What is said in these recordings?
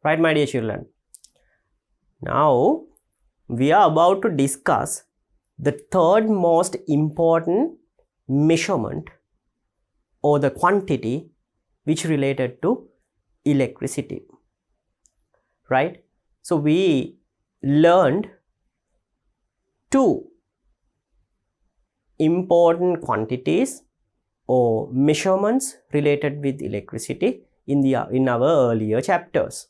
Right, my dear children? Now, we are about to discuss the third most important measurement or the quantity which related to electricity. Right? So, we learned two important quantities or measurements related with electricity in our earlier chapters.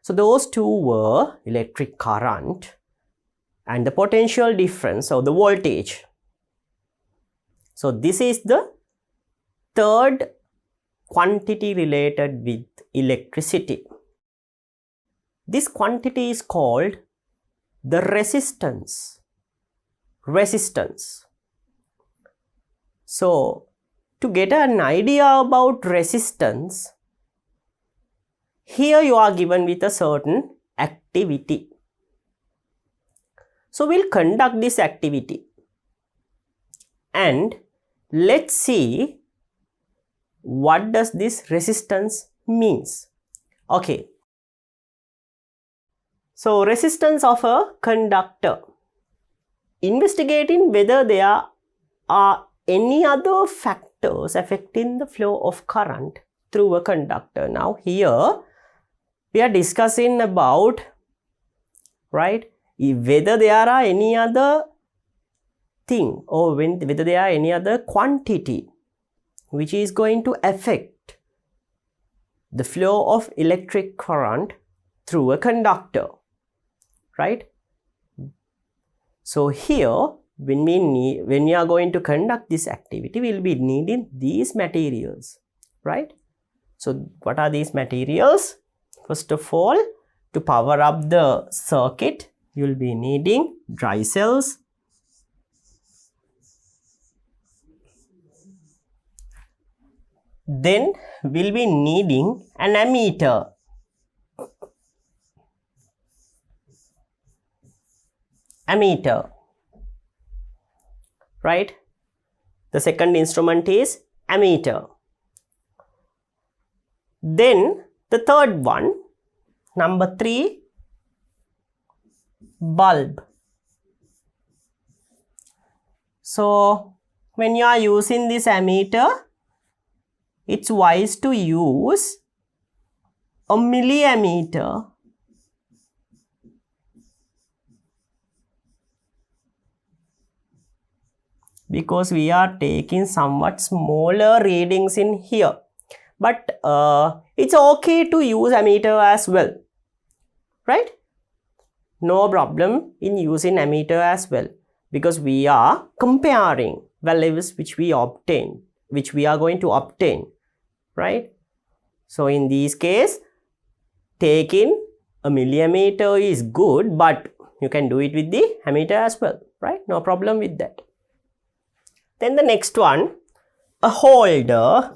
So those two were electric current and the potential difference or the voltage. So this is the third quantity related with electricity. This quantity is called the resistance. So to get an idea about resistance, here you are given with a certain activity. So we'll conduct this activity and let's see what does this resistance means. Okay. So resistance of a conductor. Investigating whether there are any other factors affecting the flow of current through a conductor. Now here we are discussing about, right, whether there are any other thing or whether there are any other quantity which is going to affect the flow of electric current through a conductor, right? So here when we are going to conduct this activity, we will be needing these materials, right? So what are these materials? First of all, to power up the circuit, you will be needing dry cells, then we'll be needing an ammeter, right? The second instrument is ammeter. Then the third one, number 3, bulb. So when you are using this ammeter, it's wise to use a milliammeter because we are taking somewhat smaller readings in here. But it's okay to use ammeter as well, right? No problem in using ammeter as well because we are comparing values which we are going to obtain, right? So in this case, taking a milliammeter is good, but you can do it with the ammeter as well, right? No problem with that. Then the next one, a holder.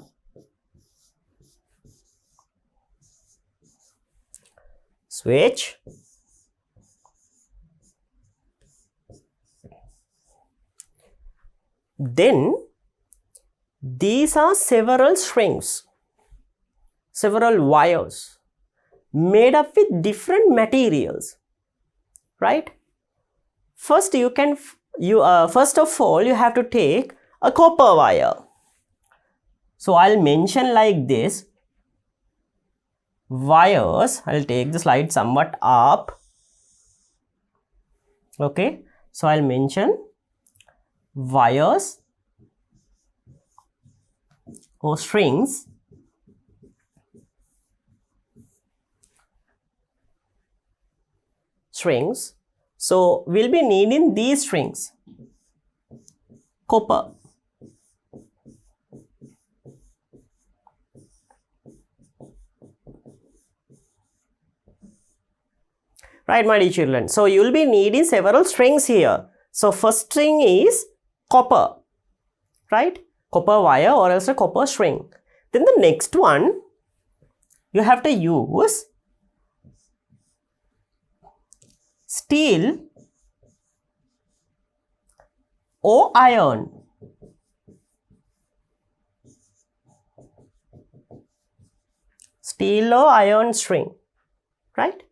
Switch. Then these are several strings, several wires made up with different materials, right? First first of all you have to take a copper wire. So I'll mention like this wires. I'll take the slide somewhat up. Okay, so I'll mention wires or strings so we'll be needing these strings, copper, right, my dear children? So you will be needing several strings here. So first string is copper, right? Copper wire or else a copper string. Then the next one, you have to use steel or iron. Steel or iron string, right?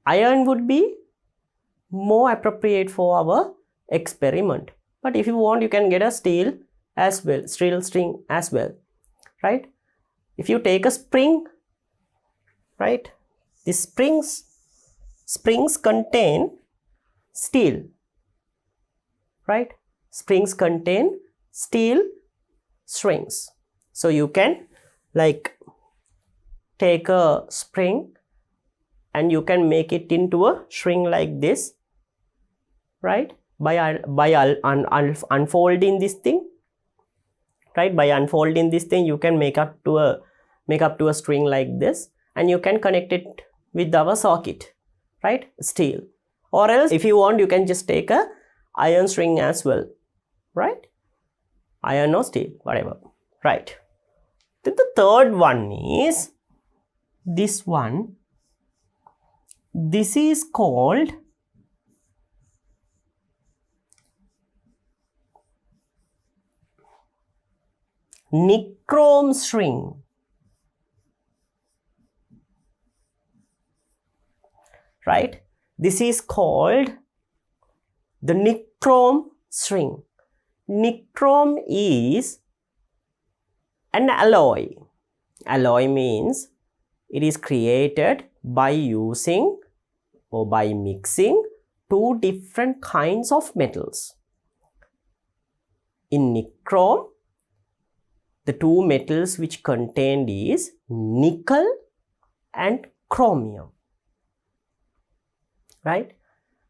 Iron would be more appropriate for our experiment. But if you want, you can get a steel as well, steel string as well, right? If you take a spring, right, the springs contain steel, right? Springs contain steel strings. So you can like take a spring and you can make it into a string like this, right? By unfolding this thing, right? By unfolding this thing, you can make up to a string like this, and you can connect it with our circuit, right? Steel. Or else, if you want, you can just take a iron string as well, right? Iron or steel, whatever, right? Then the third one is this one. This is called nichrome string, right? This is called the nichrome string. Nichrome is an alloy. Alloy means it is created by using or by mixing two different kinds of metals. In nichrome, the two metals which contained is nickel and chromium, right?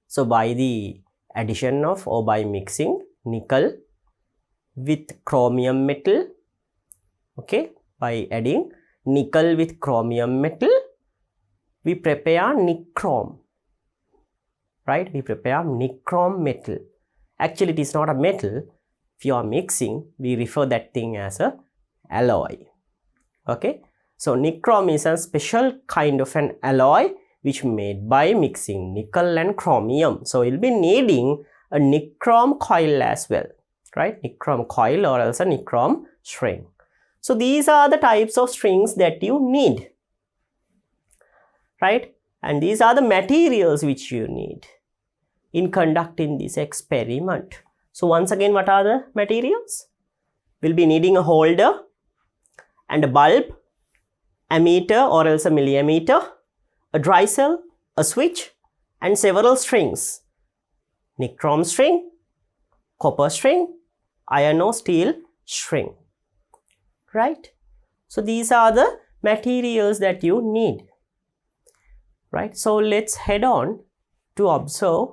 So by the addition of or by mixing nickel with chromium metal, okay, by adding nickel with chromium metal, we prepare nichrome, right? We prepare nichrome metal. Actually, it is not a metal. If you are mixing, we refer that thing as a alloy, okay? So nichrome is a special kind of an alloy which made by mixing nickel and chromium. So you'll be needing a nichrome coil as well, right? Nichrome coil or else a nichrome string. So these are the types of strings that you need, right? And these are the materials which you need in conducting this experiment. So once again, what are the materials? We'll be needing a holder and a bulb, ammeter or else a milliammeter, a dry cell, a switch, and several strings. Nichrome string, copper string, iron or steel string, right? So these are the materials that you need, right? So let's head on to observe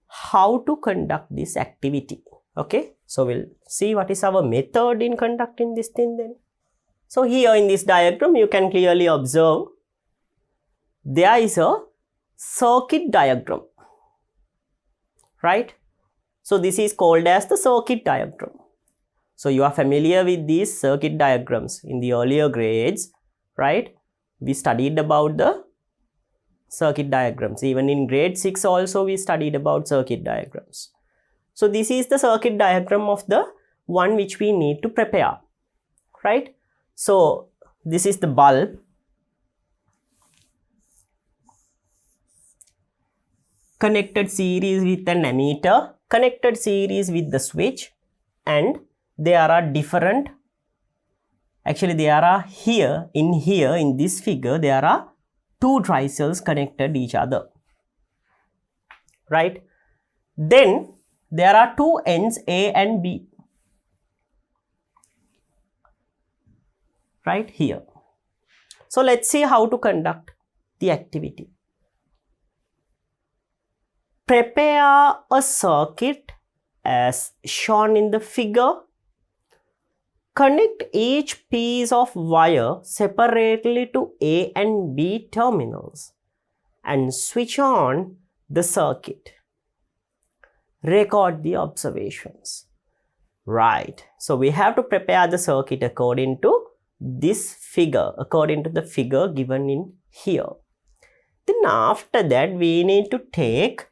how to conduct this activity, okay? So we'll see what is our method in conducting this thing then. So here in this diagram, you can clearly observe there is a circuit diagram, right? So this is called as the circuit diagram. So you are familiar with these circuit diagrams in the earlier grades, right? We studied about the circuit diagrams. Even in grade 6 also we studied about circuit diagrams. So this is the circuit diagram of the one which we need to prepare, right? So this is the bulb, connected series with an ammeter, connected series with the switch, and there are different, actually there are here in this figure there are two dry cells connected each other, right? Then there are two ends A and B, right here. So let's see how to conduct the activity. Prepare a circuit as shown in the figure. Connect each piece of wire separately to A and B terminals and switch on the circuit. Record the observations. Right. So we have to prepare the circuit according to this figure, according to the figure given in here. Then after that, we need to take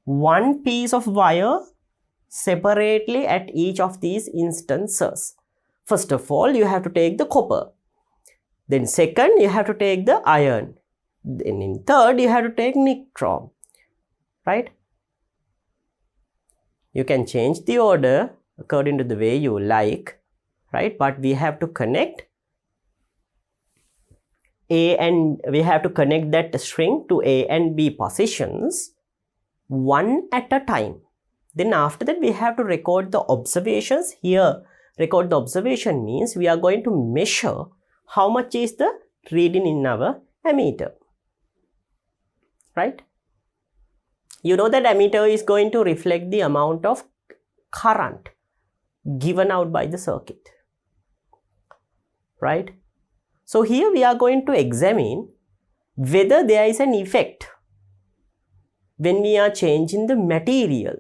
one piece of wire separately at each of these instances. First of all, you have to take the copper. Then second, you have to take the iron. Then in third, you have to take nichrome, right? You can change the order according to the way you like, right? But we have to connect A and we have to connect that string to A and B positions one at a time. Then after that, we have to record the observations. Here, record the observation means we are going to measure how much is the reading in our ammeter, right? You know that ammeter is going to reflect the amount of current given out by the circuit, right? So here we are going to examine whether there is an effect when we are changing the material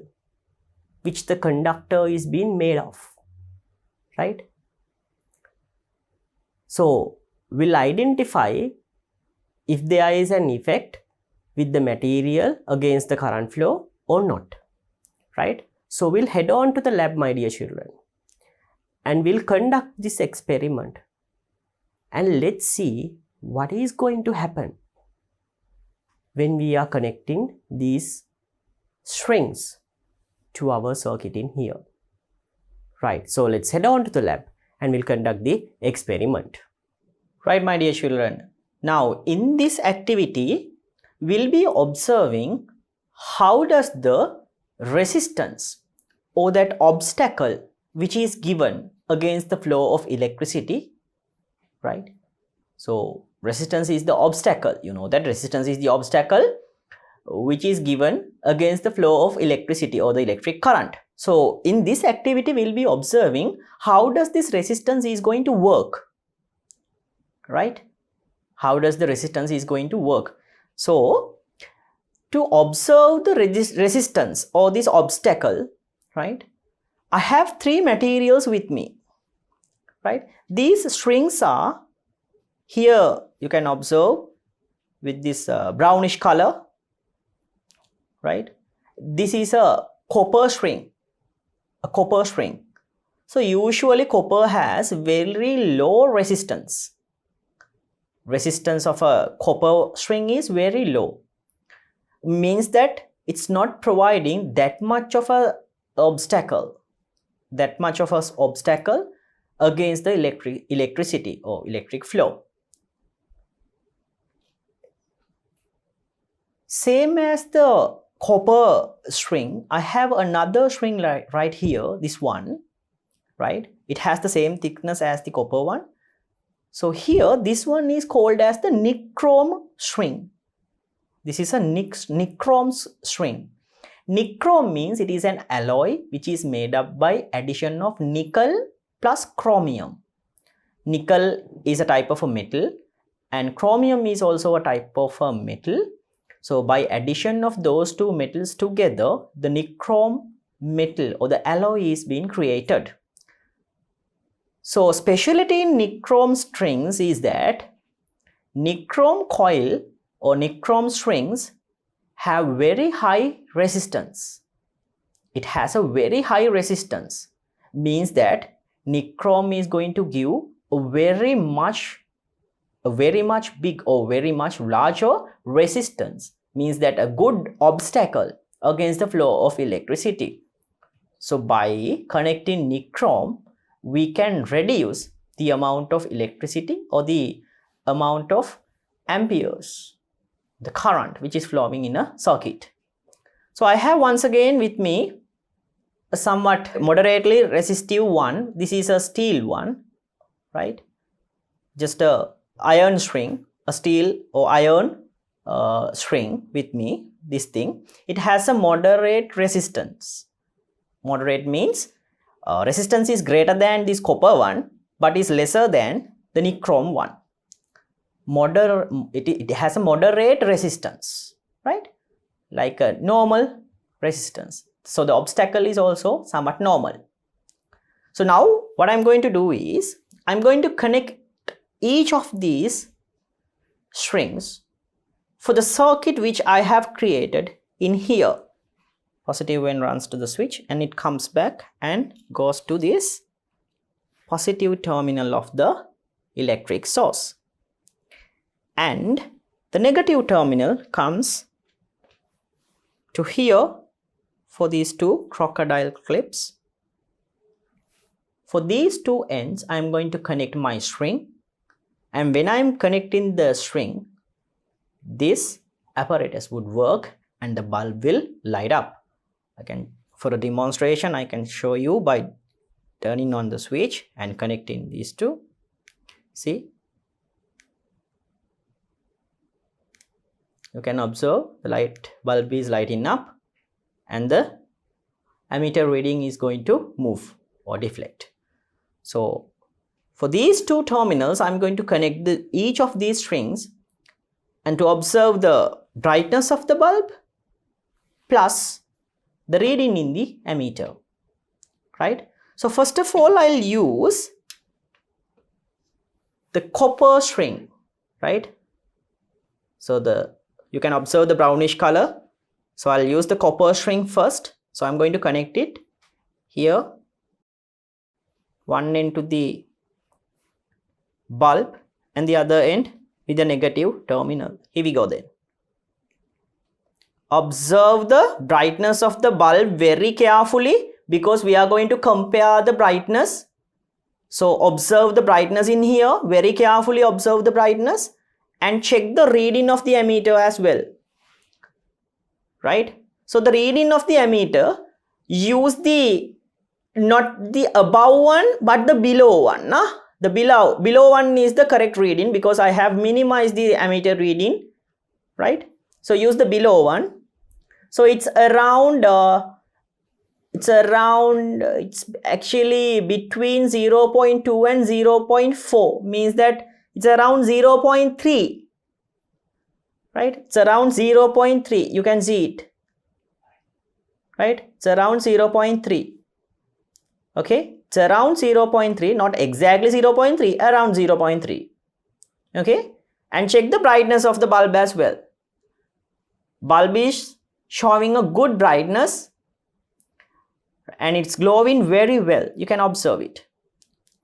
which the conductor is being made of, right? So we'll identify if there is an effect with the material against the current flow or not, right? So we'll head on to the lab, my dear children, and we'll conduct this experiment and let's see what is going to happen when we are connecting these strings to our circuit in here, right? So let's head on to the lab and we'll conduct the experiment. Right, my dear children. Now in this activity, we'll be observing how does the resistance or that obstacle which is given against the flow of electricity, right? So resistance is the obstacle. You know that resistance is the obstacle which is given against the flow of electricity or the electric current. So in this activity, we'll be observing how does this resistance is going to work, right? How does the resistance is going to work? So to observe the resistance or this obstacle, right, I have three materials with me, right? These strings are here, you can observe with this brownish color, right? This is a copper string, So usually copper has very low resistance. Resistance of a copper string is very low. Means that it's not providing that much of a obstacle against the electricity or electric flow. Same as the copper string, I have another string right here, this one, right? It has the same thickness as the copper one. So here, this one is called as the nichrome string. This is a nichrome string. Nichrome means it is an alloy which is made up by addition of nickel plus chromium. Nickel is a type of a metal and chromium is also a type of a metal. So by addition of those two metals together, the nichrome metal or the alloy is being created. So specialty in nichrome strings is that nichrome coil or nichrome strings have very high resistance. It has a very high resistance, means that nichrome is going to give a very much big or very much larger resistance, means that a good obstacle against the flow of electricity. So by connecting nichrome, we can reduce the amount of electricity or the amount of amperes, the current which is flowing in a circuit. So I have once again with me a somewhat moderately resistive one. This is a steel one, right? Just a iron string, a steel or iron string with me, this thing. It has a moderate resistance. Moderate means resistance is greater than this copper one, but is lesser than the nichrome one. It has a moderate resistance, right? Like a normal resistance. So the obstacle is also somewhat normal. So now what I'm going to do is, I'm going to connect each of these strings for the circuit which I have created in here. Positive when runs to the switch and it comes back and goes to this positive terminal of the electric source. And The negative terminal comes to here for these two crocodile clips. For these two ends, I am going to connect my string, and when I am connecting the string, this apparatus would work and the bulb will light up. For a demonstration, I can show you by turning on the switch and connecting these two. See, you can observe the light bulb is lighting up and the ammeter reading is going to move or deflect. So for these two terminals, I'm going to connect each of these strings and to observe the brightness of the bulb plus the reading in the ammeter, right? So first of all, I'll use the copper string, right? So you can observe the brownish color. So I'll use the copper string first. So I'm going to connect it here, one end to the bulb and the other end with the negative terminal. Here we go then. Observe the brightness of the bulb very carefully because we are going to compare the brightness. So observe the brightness in here, very carefully observe the brightness and check the reading of the ammeter as well, right? So the reading of the ammeter, use not the above one but the below one. The below one is the correct reading because I have minimized the ammeter reading, right? So use the below one. So it's around it's actually between 0.2 and 0.4, means that it's around 0.3, right? It's around 0.3. You can see it, right? It's around 0.3. Okay, it's around 0.3, not exactly 0.3, around 0.3. Okay, and check the brightness of the bulb as well. Bulb is showing a good brightness and it's glowing very well. You can observe it.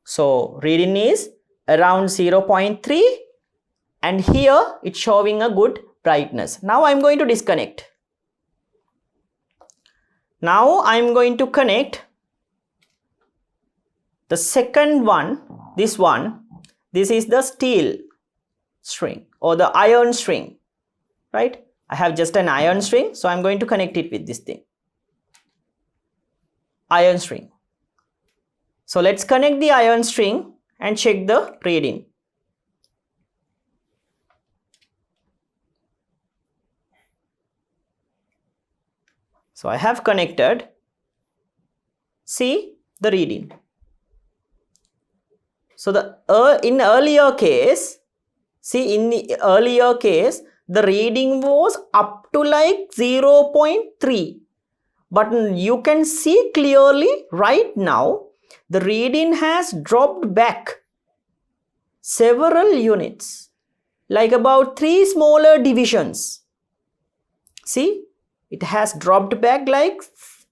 So reading is around 0.3 and here it's showing a good brightness. Now I'm going to disconnect. Now I'm going to connect the second one, this one. This is the steel string or the iron string, right? I have just an iron string, so I'm going to connect it with this thing. Iron string. So let's connect the iron string and check the reading. So I have connected. See the reading. So in the earlier case, the reading was up to like 0.3. But you can see clearly right now, the reading has dropped back several units, like about 3 smaller divisions. See, it has dropped back like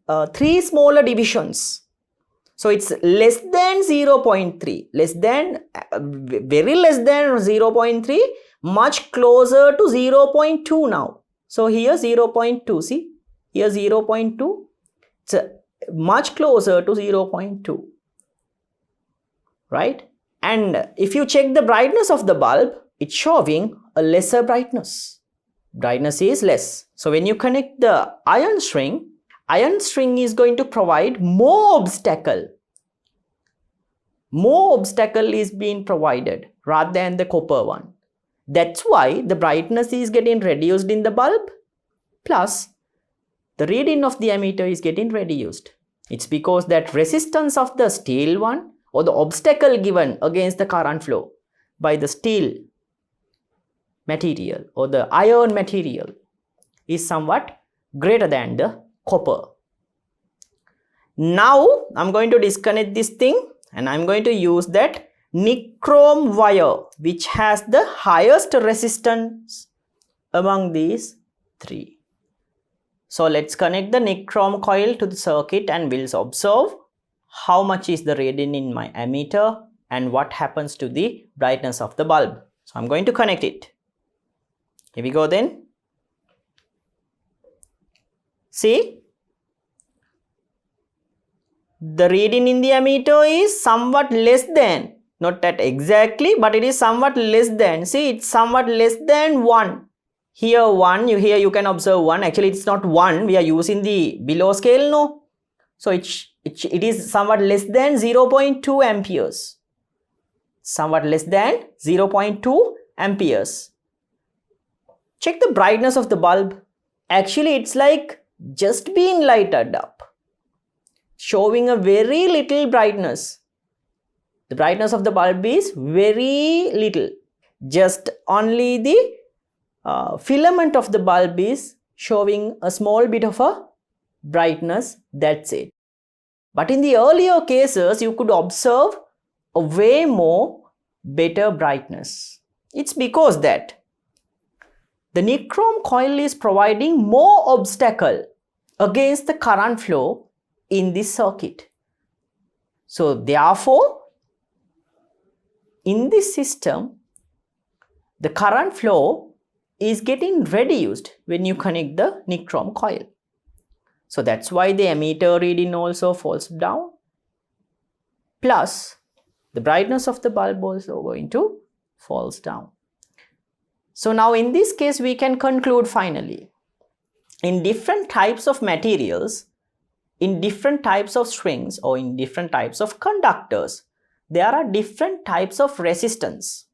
3 smaller divisions. So it's less than 0.3, very less than 0.3, much closer to 0.2 now. So here 0.2, see, here 0.2, it's much closer to 0.2, right? And if you check the brightness of the bulb, it's showing a lesser brightness. Brightness is less. So when you connect the iron string is going to provide more obstacle. More obstacle is being provided rather than the copper one. That's why the brightness is getting reduced in the bulb, plus the reading of the ammeter is getting reduced. It's because that resistance of the steel one or the obstacle given against the current flow by the steel material or the iron material is somewhat greater than the copper. Now I'm going to disconnect this thing and I'm going to use that nichrome wire which has the highest resistance among these 3. So let's connect the nichrome coil to the circuit and we'll observe how much is the reading in my ammeter and what happens to the brightness of the bulb. So I'm going to connect it. Here we go then. See, the reading in the ammeter is somewhat less than, not that exactly, but it is somewhat less than. See, it's somewhat less than 1. Here 1, here you can observe 1. Actually, it's not 1. We are using the below scale, no. So it is somewhat less than 0.2 amperes. Somewhat less than 0.2 amperes. Check the brightness of the bulb. Actually, it's like just being lighted up, showing a very little brightness. The brightness of the bulb is very little. Just only the filament of the bulb is showing a small bit of a brightness. That's it. But in the earlier cases, you could observe a way more better brightness. It's because that the nichrome coil is providing more obstacle against the current flow in this circuit. So therefore, in this system, the current flow is getting reduced when you connect the nichrome coil. So that's why the ammeter reading also falls down. Plus, the brightness of the bulb also going to falls down. So now in this case, we can conclude finally, in different types of materials, in different types of strings or in different types of conductors, there are different types of resistance.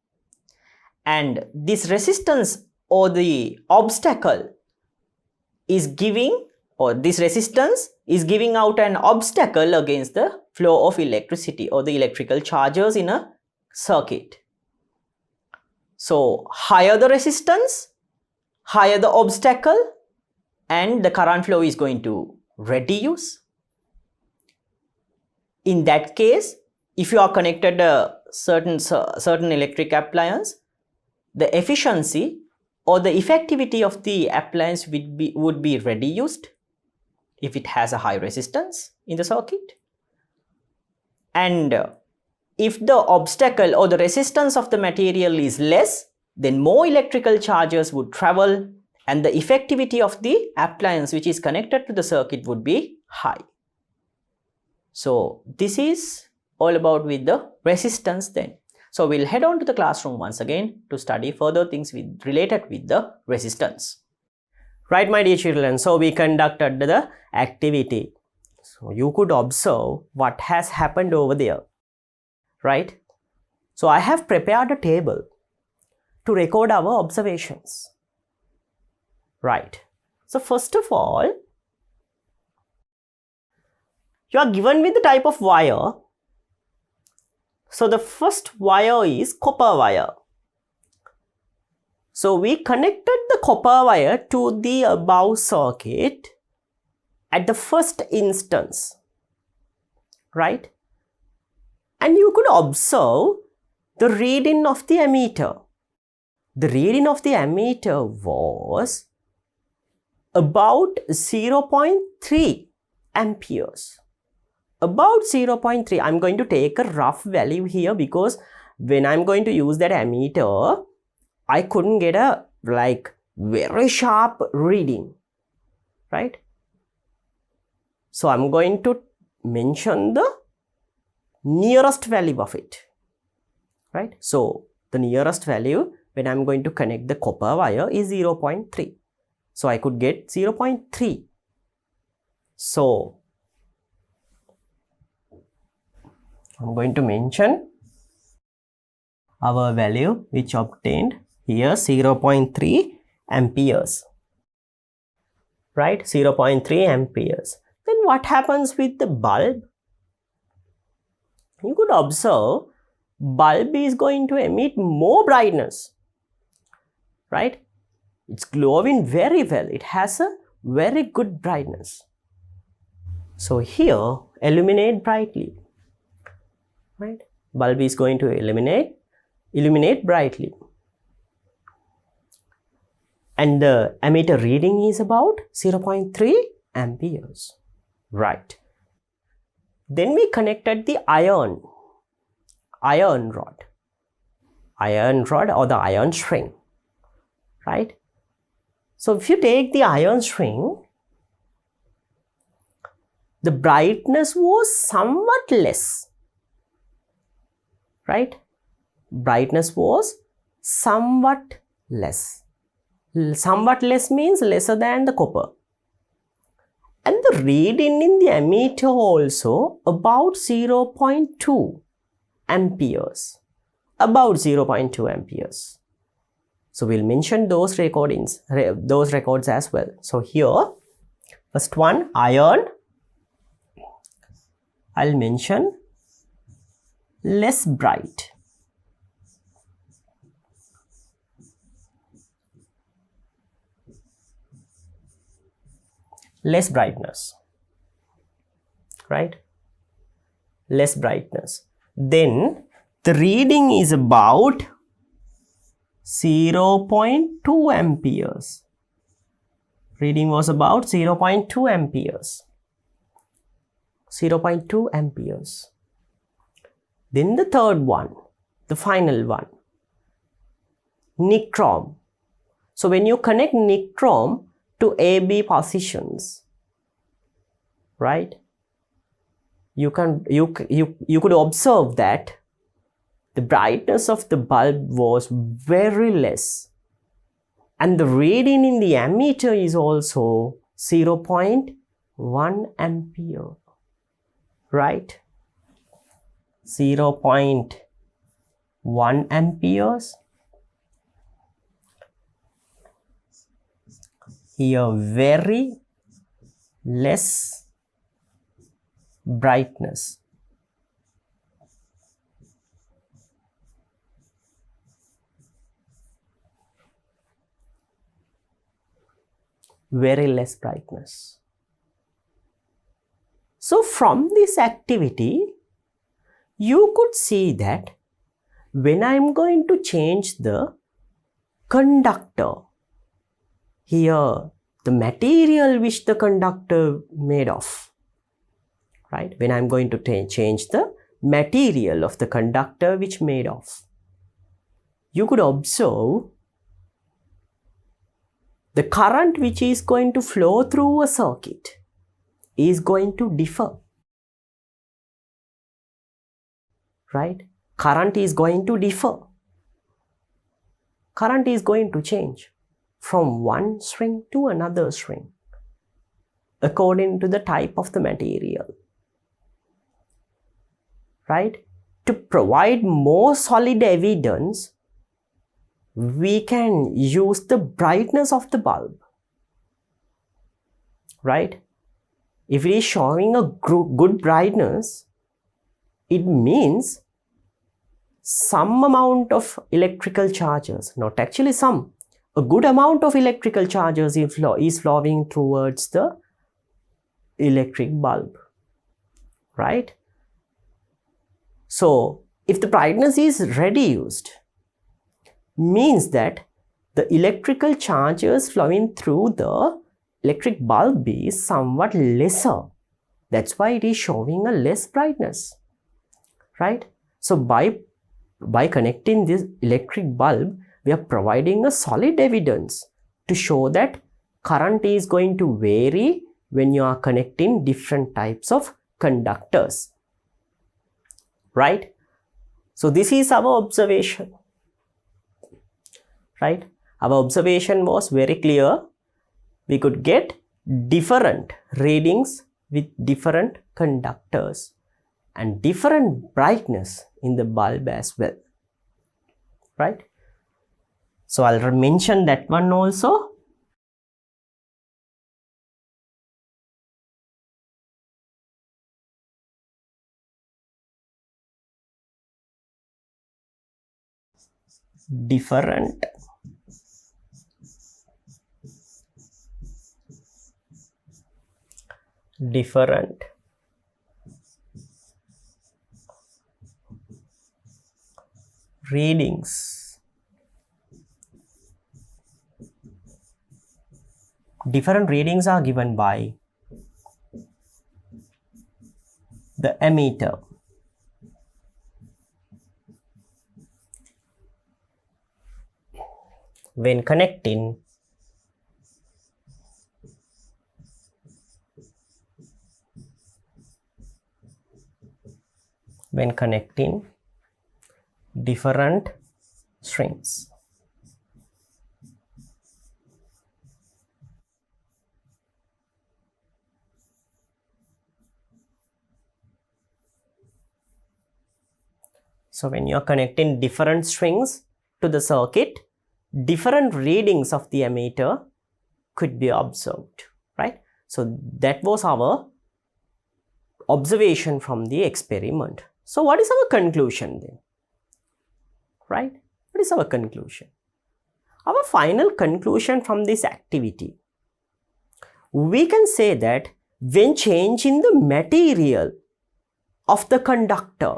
And this resistance or the obstacle is giving, or this resistance is giving out an obstacle against the flow of electricity or the electrical charges in a circuit. So higher the resistance, higher the obstacle, and the current flow is going to reduce. In that case, if you are connected a certain electric appliance, the efficiency or the effectivity of the appliance would be reduced if it has a high resistance in the circuit. And if the obstacle or the resistance of the material is less, then more electrical charges would travel and the effectivity of the appliance which is connected to the circuit would be high. So this is all about with the resistance then. So we'll head on to the classroom once again to study further things related with the resistance. Right, my dear children, so we conducted the activity. So you could observe what has happened over there, right? So I have prepared a table to record our observations, right? So first of all, you are given with the type of wire. So the first wire is copper wire. So we connected the copper wire to the above circuit at the first instance, right? And you could observe the reading of the ammeter. The reading of the ammeter was about 0.3 amperes. About 0.3. I'm going to take a rough value here because when I'm going to use that ammeter, I couldn't get a very sharp reading, right? So I'm going to mention the nearest value of it, right? So the nearest value when I'm going to connect the copper wire is 0.3. So I could get 0.3. So I'm going to mention our value which obtained here 0.3 amperes, right? 0.3 amperes. Then what happens with the bulb? You could observe bulb is going to emit more brightness, right? It's glowing very well. It has a very good brightness. So here, illuminate brightly, right? Bulb is going to illuminate brightly. And the ammeter reading is about 0.3 amperes, right? Then we connected the iron rod or the iron string, right? So if you take the iron string, the brightness was somewhat less, right? Brightness was somewhat less. Somewhat less means lesser than the copper. And the reading in the ammeter also about 0.2 amperes. About 0.2 amperes. So we'll mention those records as well. So here, first one, iron. I'll mention less bright. Less brightness, right? Less brightness. Then the reading is about 0.2 amperes. Reading was about 0.2 amperes. 0.2 amperes. Then the third one, the final one, nichrome. So when you connect nichrome to AB positions, right, you could observe that the brightness of the bulb was very less, and the reading in the ammeter is also 0.1 ampere, right? 0.1 amperes. Here very less brightness. Very less brightness. So from this activity, you could see that when I am going to change the conductor, here the material which the conductor made of, right? When I am going to change the material of the conductor which made of, you could observe the current which is going to flow through a circuit is going to differ, right? Current is going to differ. Current is going to change from one string to another string according to the type of the material, right? To provide more solid evidence, we can use the brightness of the bulb, right? If it is showing a good brightness, it means some amount of electrical charges, not actually some, a good amount of electrical charges is flowing towards the electric bulb, right? So if the brightness is reduced, means that the electrical charges flowing through the electric bulb is somewhat lesser. That's why it is showing a less brightness, right? So by connecting this electric bulb, we are providing a solid evidence to show that current is going to vary when you are connecting different types of conductors, right? So this is our observation, right? Our observation was very clear. We could get different readings with different conductors and different brightness in the bulb as well, right? So I'll mention that one also. Different readings. Different readings are given by the ammeter. When connecting when connecting different strings. So when you are connecting different strings to the circuit, different readings of the ammeter could be observed, right? So that was our observation from the experiment. So what is our conclusion then? Right? What is our conclusion? Our final conclusion from this activity, we can say that when changing the material of the conductor,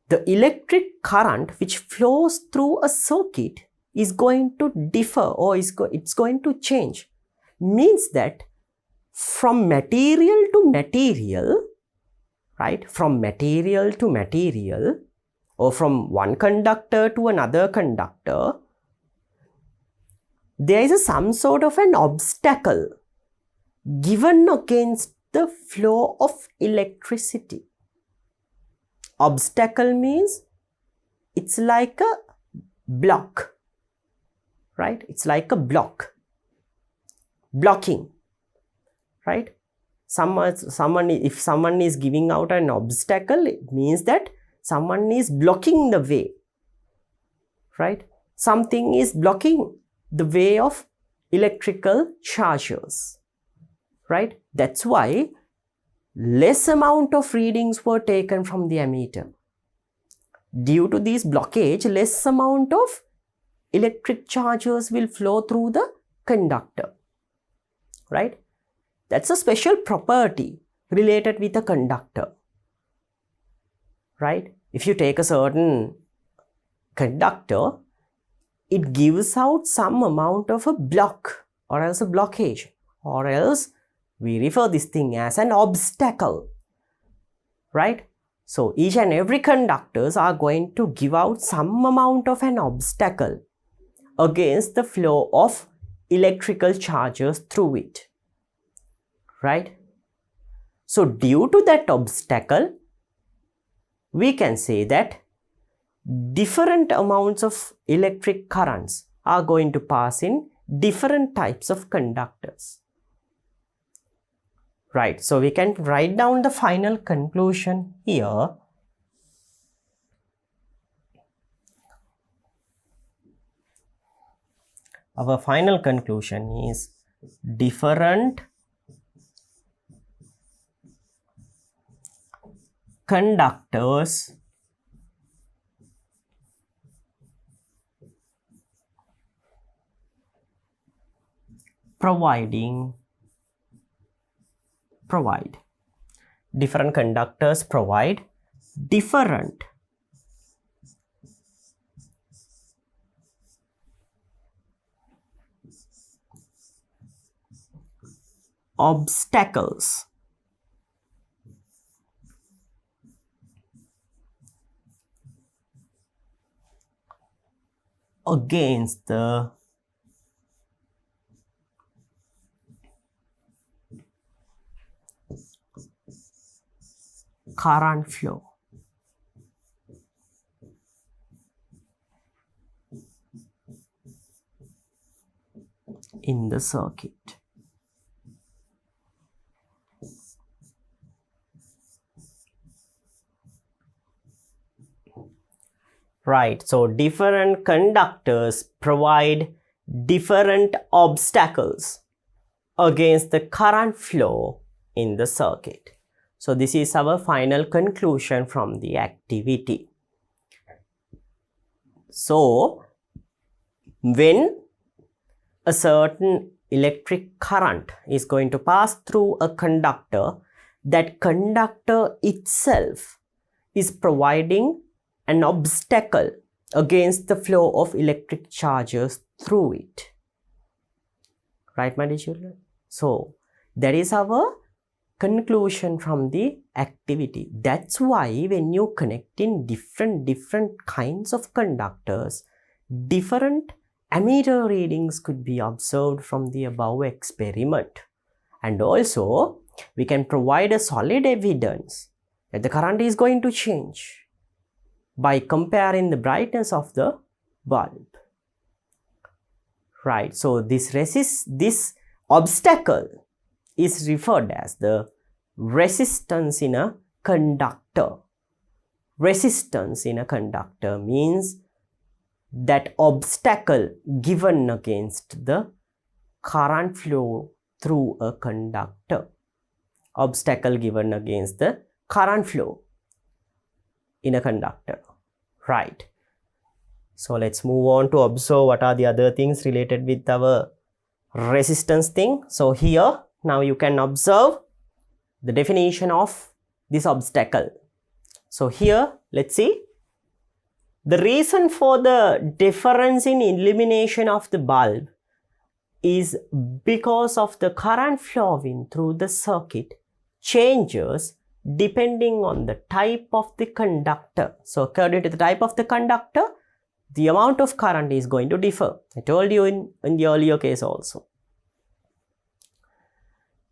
the electric current which flows through a circuit is going to differ, or it's going to change. Means that from material to material, right? From material to material, or from one conductor to another conductor, there is some sort of an obstacle given against the flow of electricity. Obstacle means it's like a block, right? It's like a blocking, right? If someone is giving out an obstacle, it means that someone is blocking the way, right? Something is blocking the way of electrical charges, right? That's why less amount of readings were taken from the ammeter. Due to this blockage, less amount of electric charges will flow through the conductor, right? That's a special property related with a conductor, right? If you take a certain conductor, it gives out some amount of a block or else a blockage, or else we refer this thing as an obstacle, right? So each and every conductors are going to give out some amount of an obstacle against the flow of electrical charges through it, right? So due to that obstacle, we can say that different amounts of electric currents are going to pass in different types of conductors. Right, so we can write down the final conclusion here. Our final conclusion is different conductors provide different conductors provide different obstacles against the current flow. In the circuit. Right, so different conductors provide different obstacles against the current flow in the circuit. So this is our final conclusion from the activity. So when a certain electric current is going to pass through a conductor, that conductor itself is providing an obstacle against the flow of electric charges through it. Right, my dear children? So that is our conclusion from the activity. That's why when you connect in different kinds of conductors, different ammeter readings could be observed from the above experiment. And also, we can provide a solid evidence that the current is going to change by comparing the brightness of the bulb. Right, so this obstacle is referred as the resistance in a conductor. Resistance in a conductor means that obstacle given against the current flow through a conductor. Obstacle given against the current flow in a conductor. Right. So let's move on to observe what are the other things related with our resistance thing. So here, now you can observe the definition of this obstacle. So here, let's see. The reason for the difference in illumination of the bulb is because of the current flowing through the circuit changes depending on the type of the conductor. So according to the type of the conductor, the amount of current is going to differ. I told you in the earlier case also.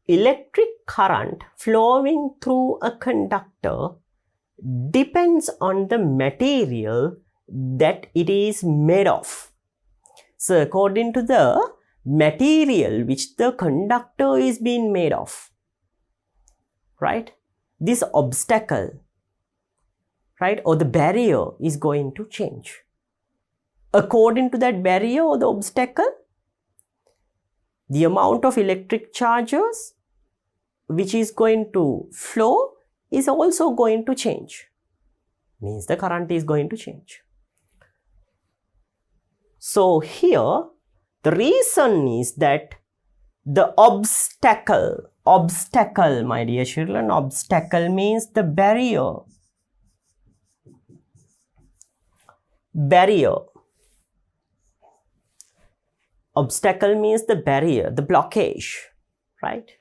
Electric current flowing through a conductor depends on the material that it is made of. So according to the material which the conductor is being made of, right, this obstacle, right, or the barrier is going to change. According to that barrier or the obstacle, the amount of electric charges which is going to flow is also going to change. Means the current is going to change. So here, the reason is that the obstacle, my dear children, obstacle means the barrier. Obstacle means the barrier, the blockage, right?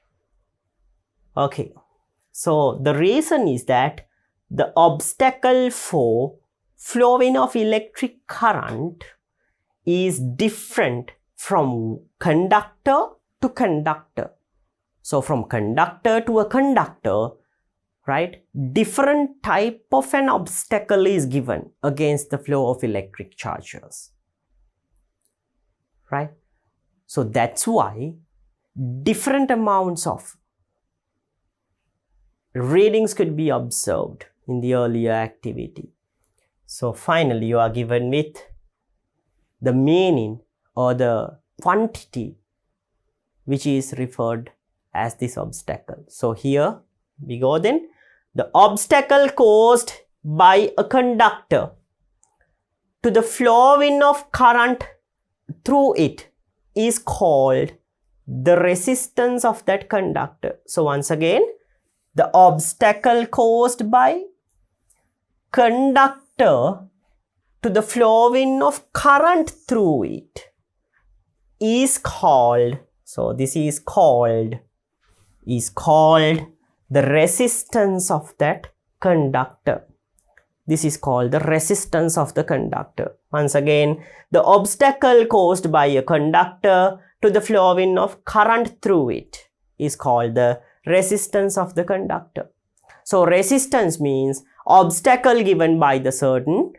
Okay, so the reason is that the obstacle for flowing of electric current is different from conductor to conductor. So from conductor to a conductor, right, different type of an obstacle is given against the flow of electric charges, right? So that's why different amounts of readings could be observed in the earlier activity. So finally, you are given with the meaning or the quantity which is referred as this obstacle. So here we go then. The obstacle caused by a conductor to the flowing of current through it is called the resistance of that conductor. So once again, the obstacle caused by conductor to the flowing of current through it is called, so this is called the resistance of that conductor. This is called the resistance of the conductor. Once again, the obstacle caused by a conductor to the flowing of current through it is called the resistance of the conductor. So resistance means obstacle given by the certain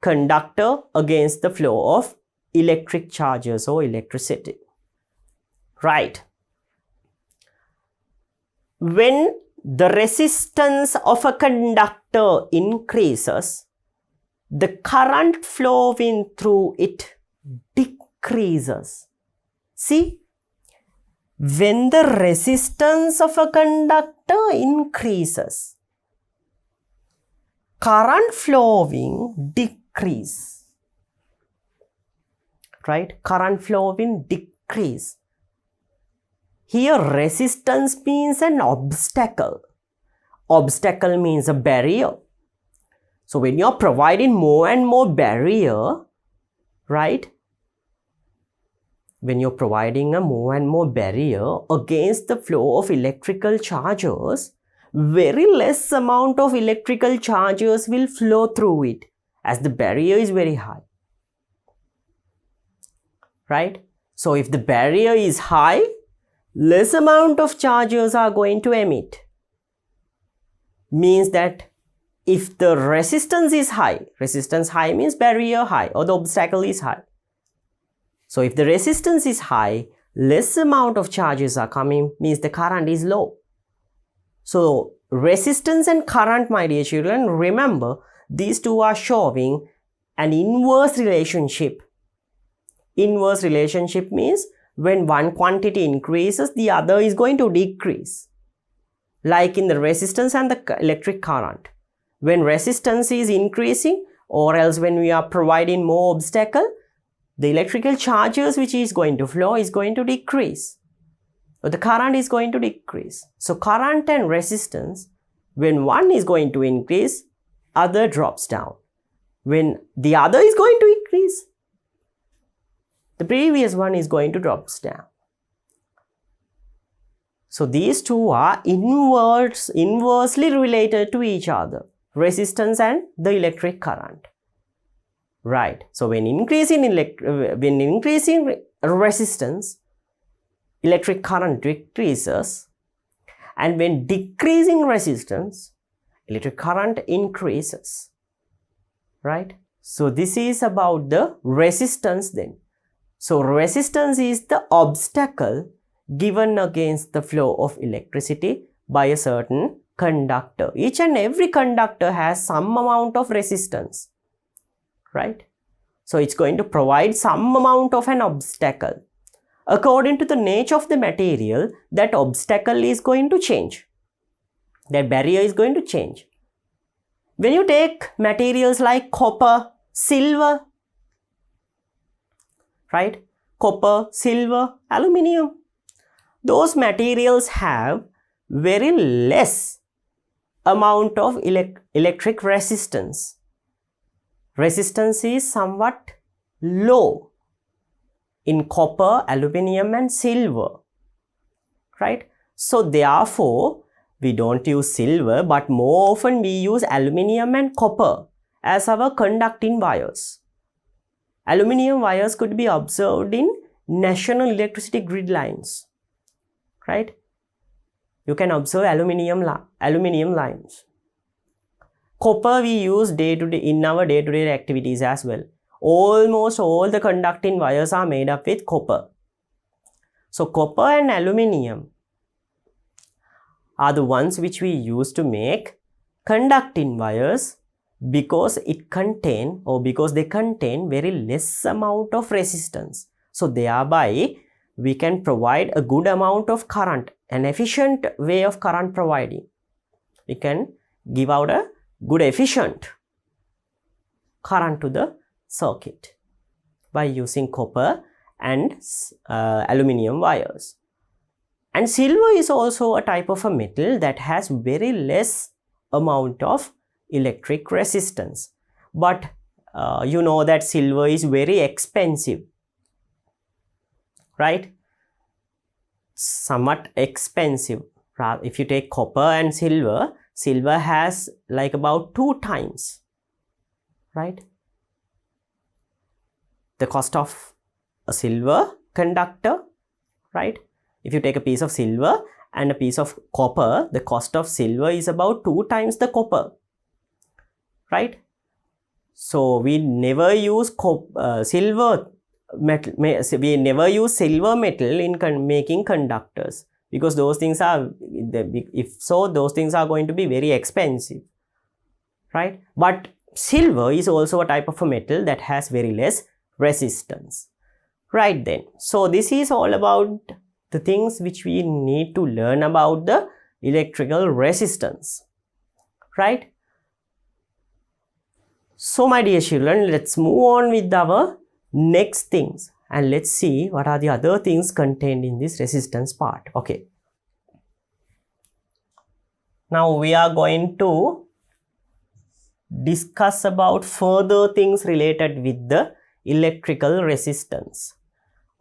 conductor against the flow of electric charges or electricity. Right. When the resistance of a conductor increases, the current flowing through it decreases. See, when the resistance of a conductor increases, current flowing decrease, right? Current flowing decrease. Here resistance means an obstacle. Obstacle means a barrier. So when you're providing more and more barrier, right? When you're providing a more and more barrier against the flow of electrical charges, very less amount of electrical charges will flow through it as the barrier is very high. Right? So if the barrier is high, less amount of charges are going to emit. Means that if the resistance is high, resistance high means barrier high or the obstacle is high. So if the resistance is high, less amount of charges are coming, means the current is low. So resistance and current, my dear children, remember these two are showing an inverse relationship. Inverse relationship means when one quantity increases, the other is going to decrease. Like in the resistance and the electric current. When resistance is increasing, or else when we are providing more obstacle, the electrical charges which is going to flow is going to decrease. Or the current is going to decrease. So current and resistance, when one is going to increase, other drops down. When the other is going to increase, the previous one is going to drop down. So these two are inversely related to each other, resistance and the electric current. Right. So when increasing resistance, electric current decreases, and when decreasing resistance, electric current increases. Right. So this is about the resistance then. So resistance is the obstacle given against the flow of electricity by a certain conductor. Each and every conductor has some amount of resistance, right? So it's going to provide some amount of an obstacle. According to the nature of the material, that obstacle is going to change. That barrier is going to change. When you take materials like copper, silver, right? Copper, silver, aluminium. Those materials have very less amount of electric resistance. Resistance is somewhat low in copper, aluminium and silver, right? So therefore, we don't use silver, but more often we use aluminium and copper as our conducting wires. Aluminium wires could be observed in national electricity grid lines, right? You can observe aluminium lines. Copper we use in our day-to-day activities as well. Almost all the conducting wires are made up with copper. So copper and aluminium are the ones which we use to make conducting wires because they contain very less amount of resistance. So thereby we can provide a good amount of current, an efficient way of current providing. We can give out a good efficient current to the circuit by using copper and aluminium wires. And silver is also a type of a metal that has very less amount of electric resistance. But you know that silver is very expensive, right? Somewhat expensive. If you take copper and silver, silver has like about 2 times, right? The cost of a silver conductor, right? If you take a piece of silver and a piece of copper, the cost of silver is about 2 times the copper, right? So we never use silver metal. We never use silver metal in making conductors because those things are, those things are going to be very expensive, right? But silver is also a type of a metal that has very less resistance, right? Then, so this is all about the things which we need to learn about the electrical resistance, right? So my dear children, let's move on with our next things and let's see what are the other things contained in this resistance part. Okay. Now we are going to discuss about further things related with the electrical resistance.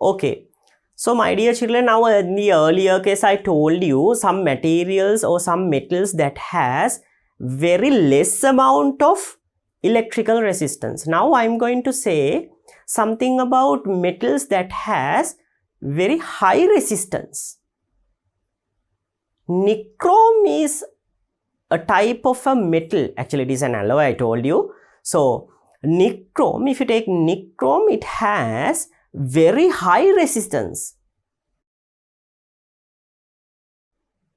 Okay. So my dear children, now in the earlier case I told you some materials or some metals that has very less amount of electrical resistance. Now I am going to say something about metals that has very high resistance. nichrome is a type of a metal. Actually, it is an alloy, I told you. So nichrome, if you take nichrome, it has very high resistance.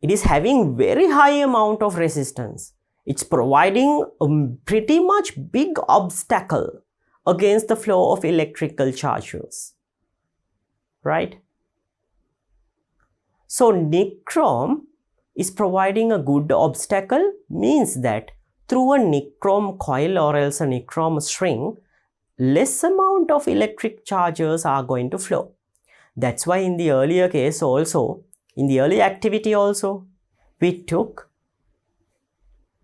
It is having very high amount of resistance. It's providing a pretty much big obstacle against the flow of electrical charges, right? So nichrome is providing a good obstacle, means that through a nichrome coil or else a nichrome string, less amount of electric charges are going to flow. That's why in the earlier case also, in the early activity also, we took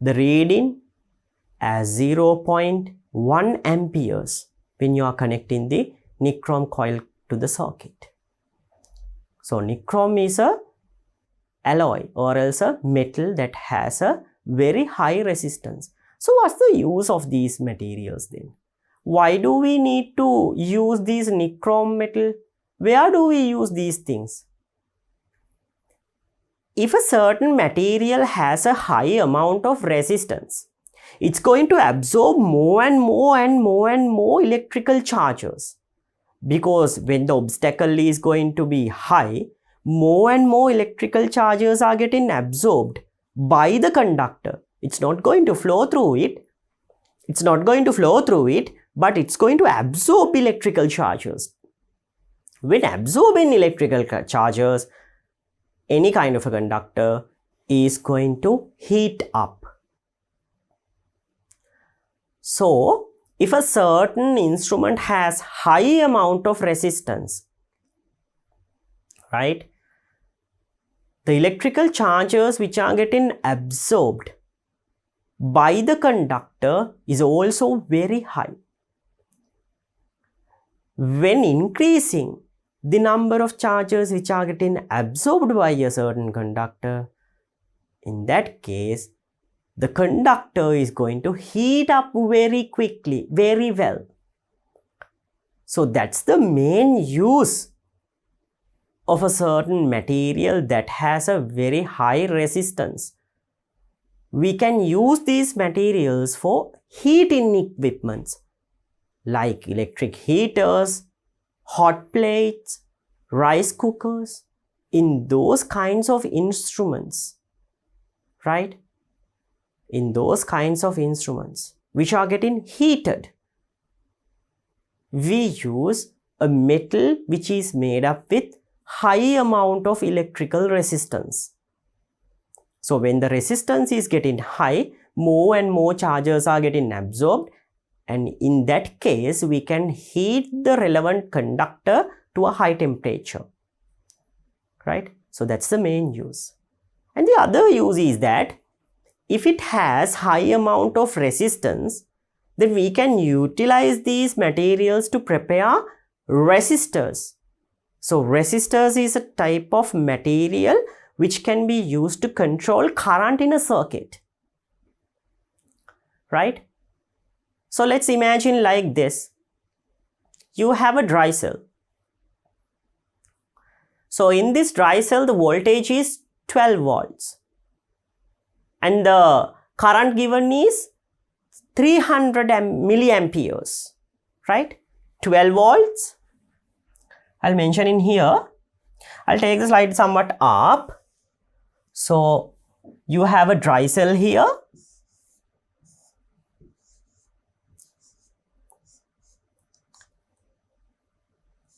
the reading as 0.1 amperes when you are connecting the nichrome coil to the circuit. So nichrome is a alloy or else a metal that has a very high resistance. So what's the use of these materials then? Why do we need to use these nichrome metal? Where do we use these things? If a certain material has a high amount of resistance, it's going to absorb more and more electrical charges, because when the obstacle is going to be high, more and more electrical charges are getting absorbed by the conductor. It's not going to flow through it. It's not going to flow through it, but it's going to absorb electrical charges. When absorbing electrical charges, any kind of a conductor is going to heat up. So, if a certain instrument has high amount of resistance, right, the electrical charges which are getting absorbed by the conductor is also very high. When increasing the number of charges which are getting absorbed by a certain conductor, in that case, the conductor is going to heat up very quickly, very well. So that's the main use of a certain material that has a very high resistance. We can use these materials for heating equipments like electric heaters, hot plates, rice cookers, in those kinds of instruments, right? In those kinds of instruments which are getting heated, we use a metal which is made up with high amount of electrical resistance. So when the resistance is getting high, more and more charges are getting absorbed, and in that case we can heat the relevant conductor to a high temperature, right? So that's the main use. And the other use is that if it has high amount of resistance, then we can utilize these materials to prepare resistors. So resistors is a type of material which can be used to control current in a circuit, right? So let's imagine like this. You have a dry cell. So in this dry cell, the voltage is 12 volts. And the current given is 300 milliamperes, right? 12 volts. I'll mention in here. I'll take the slide somewhat up. So you have a dry cell here.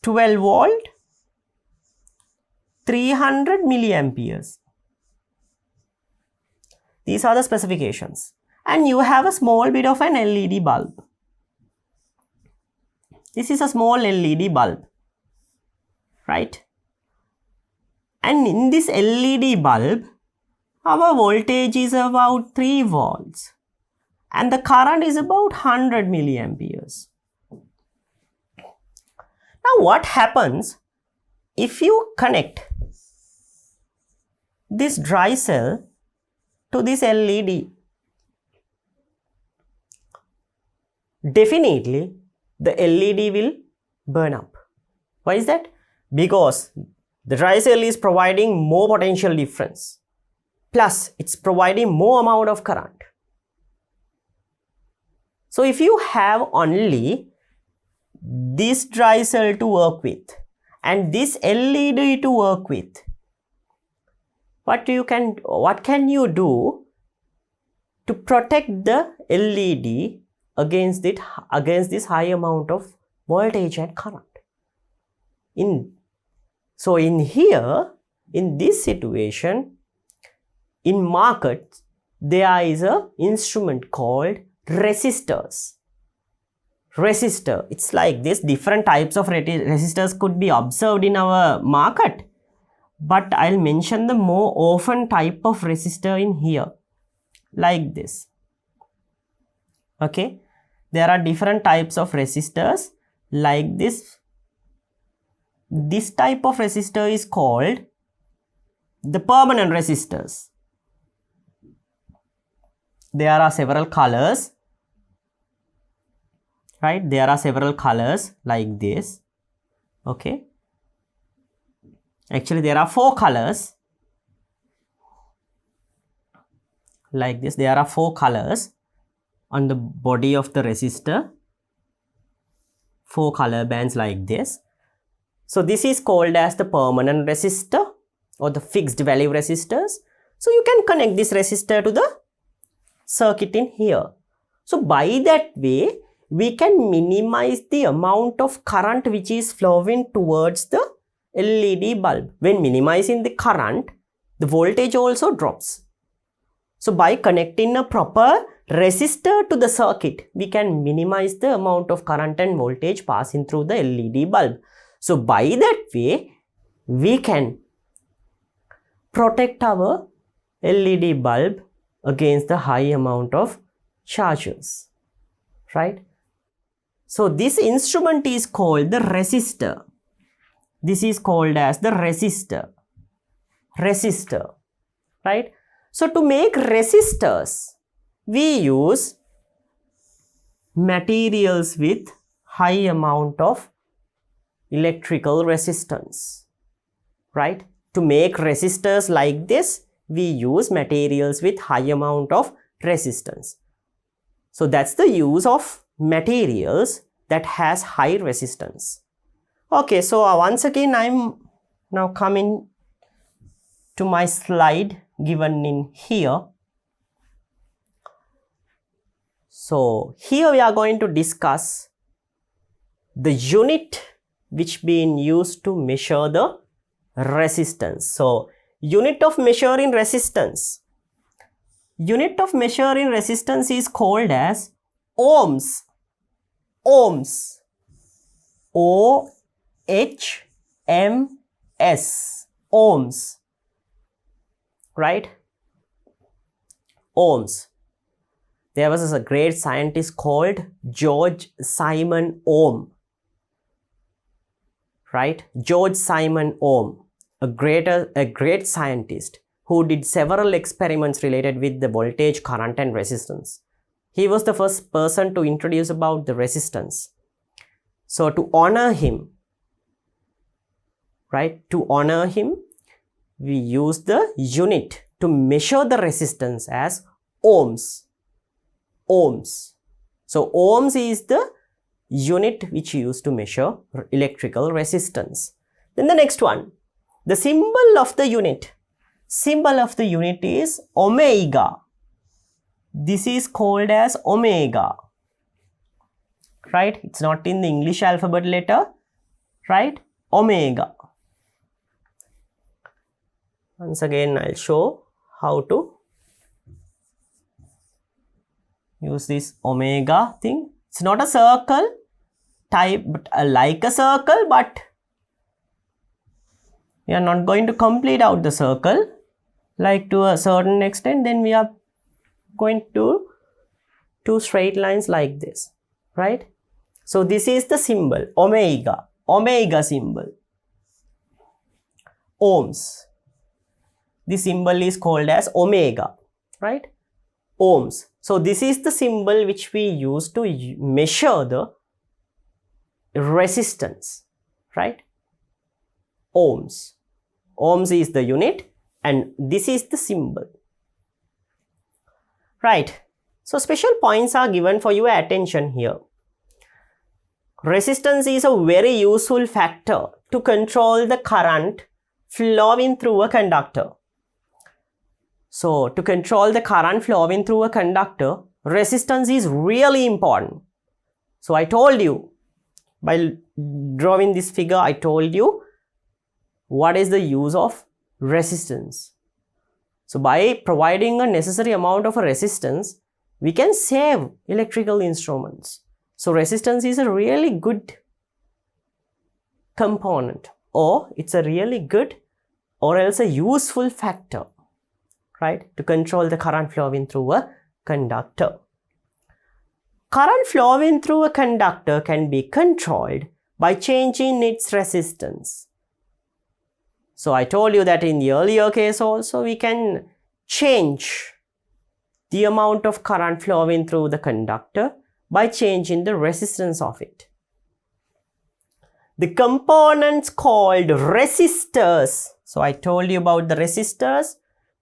(12 volt), 300 milliamperes. These are the specifications. And you have a small bit of an LED bulb. This is a small LED bulb, right? And in this LED bulb, our voltage is about 3 volts and the current is about 100 milliamperes. Now what happens if you connect this dry cell to this LED? Definitely the LED will burn up. Why is that? Because the dry cell is providing more potential difference. plus it's providing more amount of current. So if you have only this dry cell to work with and this LED to work with, what can you do to protect the LED against this high amount of voltage and current? So in here, in this situation, in market, there is a instrument called resistors. Resistor, it's like this. Different types of resistors could be observed in our market, but I'll mention the more often type of resistor in here, like this. Okay, there are different types of resistors like this. This type of resistor is called the permanent resistors. There are several colors, right? There are several colors like this. Okay, actually there are 4 colors like this. There are 4 colors on the body of the resistor, 4 color bands like this. So this is called as the permanent resistor or the fixed value resistors. So you can connect this resistor to the circuit in here. So by that way, we can minimize the amount of current which is flowing towards the LED bulb. When minimizing the current, the voltage also drops. So by connecting a proper resistor to the circuit, we can minimize the amount of current and voltage passing through the LED bulb. So by that way, we can protect our LED bulb against the high amount of charges, right? So this instrument is called the resistor. This is called as the resistor, right? So to make resistors, we use materials with high amount of electrical resistance, right? To make resistors like this, we use materials with high amount of resistance. So that's the use of materials that has high resistance. Okay, so once again I'm now coming to my slide given in here. So here we are going to discuss the unit which being used to measure the resistance. So unit of measuring resistance. Unit of measuring resistance is called as ohms. Ohms. O-H-M-S. Ohms. Right? Ohms. There was a great scientist called George Simon Ohm. Right? George Simon Ohm, a great scientist who did several experiments related with the voltage, current and resistance. He was the first person to introduce about the resistance. So to honor him, right? To honor him, we use the unit to measure the resistance as ohms. Ohms. So ohms is the unit which used to measure electrical resistance. Then the next one, the symbol of the unit. Symbol of the unit is omega. This is called as omega. Right? It's not in the English alphabet letter. Right? Omega. Once again, I'll show how to use this omega thing. It's not a circle type, but like a circle, but we are not going to complete out the circle like to a certain extent. Then we are going to two straight lines like this, right? So this is the symbol omega, omega symbol. Ohms. This symbol is called as omega, right? Ohms. So this is the symbol which we use to measure the resistance, right? Ohms. Ohms is the unit and this is the symbol. Right. So special points are given for your attention here. Resistance is a very useful factor to control the current flowing through a conductor. So to control the current flowing through a conductor, resistance is really important. So I told you, by drawing this figure, I told you what is the use of resistance. So by providing a necessary amount of a resistance, we can save electrical instruments. So resistance is a really good component, or it's a really good or else a useful factor, right, to control the current flowing through a conductor. Current flowing through a conductor can be controlled by changing its resistance. So I told you that in the earlier case also we can change the amount of current flowing through the conductor by changing the resistance of it. The components called resistors, so I told you about the resistors,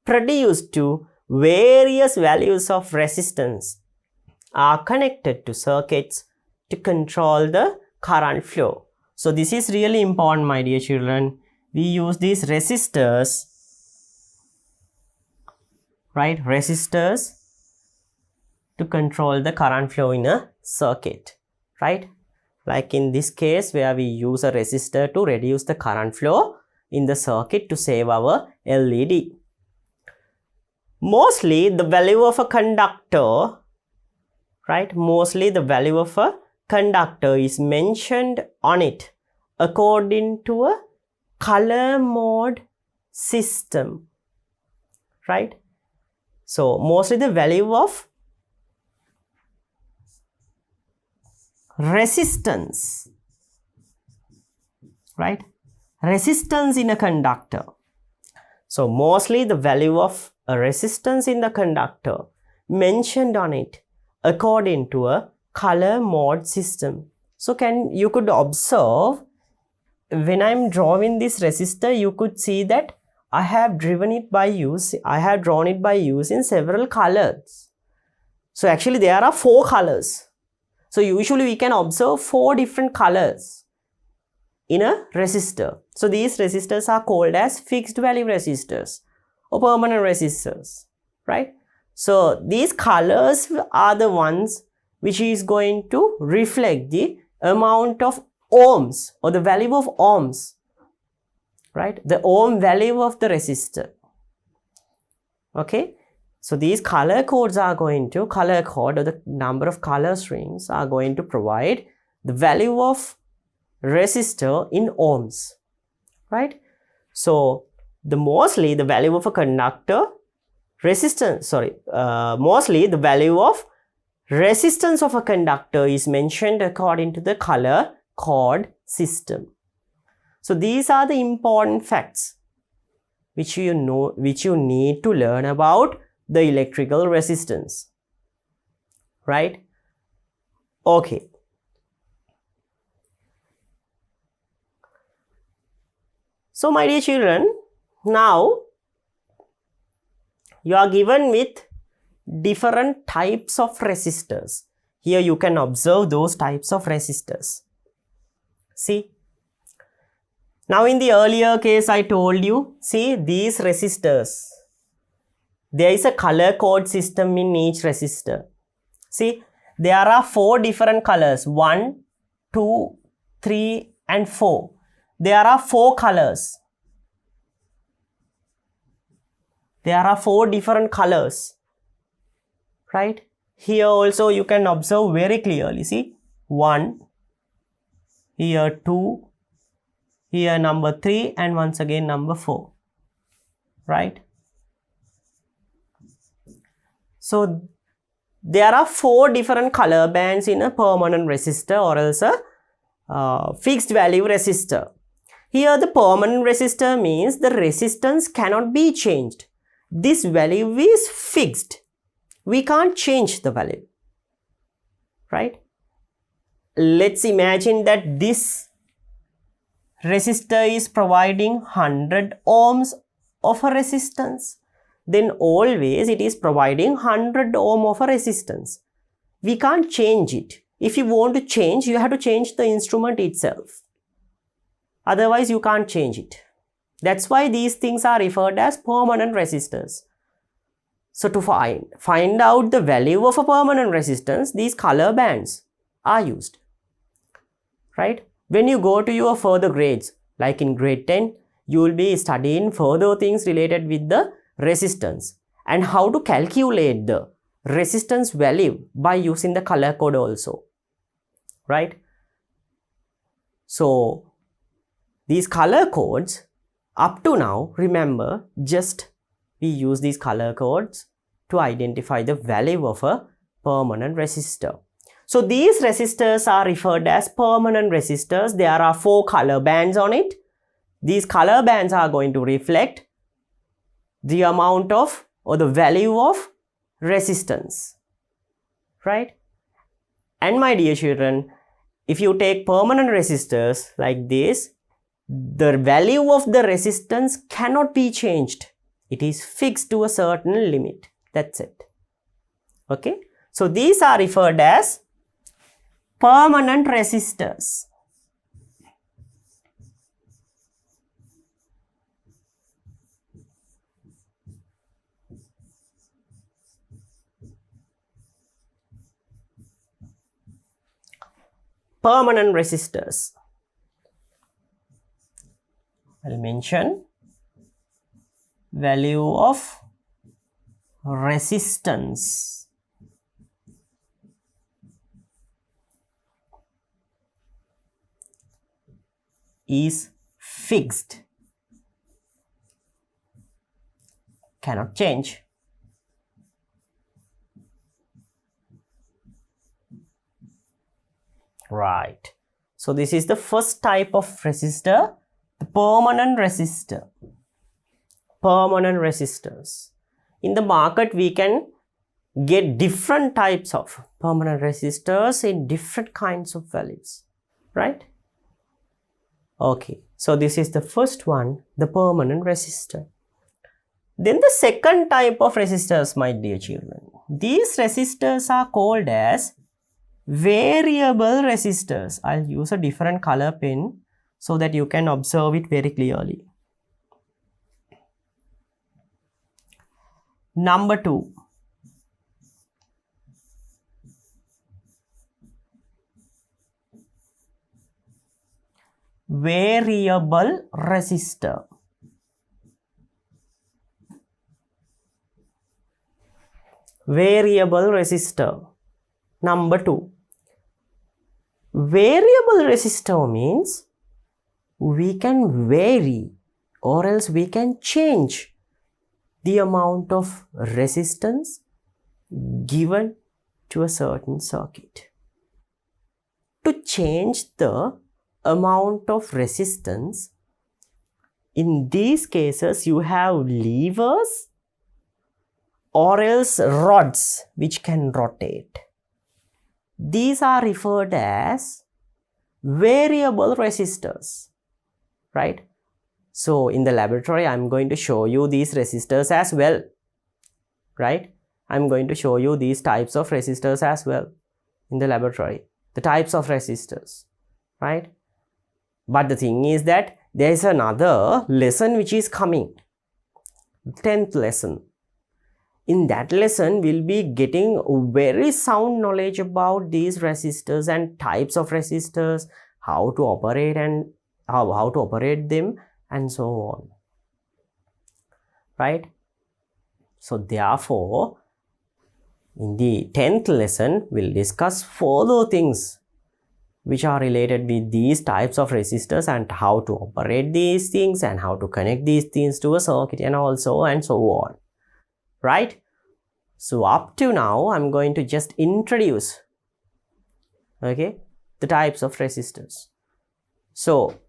produced to various values of resistance, are connected to circuits to control the current flow. So this is really important, my dear children. We use these resistors, right, resistors to control the current flow in a circuit, right? Like in this case where we use a resistor to reduce the current flow in the circuit to save our LED. Mostly the value of a conductor, right, mostly the value of a conductor is mentioned on it according to a color mode system, right? So mostly the value of resistance, right, resistance in a conductor. So mostly the value of a resistance in the conductor mentioned on it according to a color mode system. So you could observe when I'm drawing this resistor, you could see that I have drawn it by using several colors. So actually there are 4 colors. So usually we can observe 4 different colors in a resistor. So these resistors are called as fixed value resistors or permanent resistors, right? So these colors are the ones which is going to reflect the amount of ohms or the value of ohms, right? The ohm value of the resistor. Okay. So these color codes are going to, color code or the number of color strings are going to provide the value of resistor in ohms, right? So mostly the value of a conductor mostly the value of resistance of a conductor is mentioned according to the color code system. So these are the important facts which you need to learn about the electrical resistance, right? Okay. So my dear children, now you are given with different types of resistors. Here you can observe those types of resistors. See, now in the earlier case I told you, see these resistors, there is a color code system in each resistor. See, there are 4 different colors, 1, 2, 3 and 4. There are 4 colors. There are 4 different colors, right? Here also you can observe very clearly. See, 1, here 2, here number 3 and once again number 4, right? So there are 4 different color bands in a permanent resistor or else a fixed value resistor. Here the permanent resistor means the resistance cannot be changed. This value is fixed. We can't change the value, right? Let's imagine that this resistor is providing 100 ohms of a resistance. then always it is providing 100 ohm of a resistance. We can't change it. If you want to change, you have to change the instrument itself. Otherwise, you can't change it. That's why these things are referred as permanent resistors. So to find out the value of a permanent resistance, these color bands are used. Right? When you go to your further grades, like in grade 10, you will be studying further things related with the resistance and how to calculate the resistance value by using the color code also. Right? So these color codes, up to now, remember, just we use these color codes to identify the value of a permanent resistor. So these resistors are referred as permanent resistors. There are 4 color bands on it. These color bands are going to reflect the amount of or the value of resistance. Right? And my dear children, if you take permanent resistors like this, the value of the resistance cannot be changed. It is fixed to a certain limit. That's it. Okay. So these are referred as permanent resistors. Permanent resistors. I'll mention value of resistance. Is fixed. Cannot change. Right. So this is the first type of resistor, the permanent resistor. Permanent resistors. In the market, we can get different types of permanent resistors in different kinds of values. Right? Okay. So this is the first one, the permanent resistor. Then the second type of resistors, my dear children. These resistors are called as variable resistors. I'll use a different color pen so that you can observe it very clearly. Number 2. Variable resistor. Variable resistor. Number 2. Variable resistor means we can vary or else we can change the amount of resistance given to a certain circuit. To change the amount of resistance, in these cases you have levers or else rods which can rotate. These are referred as variable resistors, right? So in the laboratory, I'm going to show you these resistors as well, right? I'm going to show you these types of resistors as well in the laboratory, the types of resistors, right? But the thing is that there is another lesson which is coming, 10th lesson. In that lesson, we'll be getting very sound knowledge about these resistors and types of resistors, how to operate and how to operate them and so on. Right? So therefore, in the 10th lesson, we'll discuss further things which are related with these types of resistors and how to operate these things and how to connect these things to a circuit and also and so on. Right? So up to now, I'm going to just introduce, okay, the types of resistors. So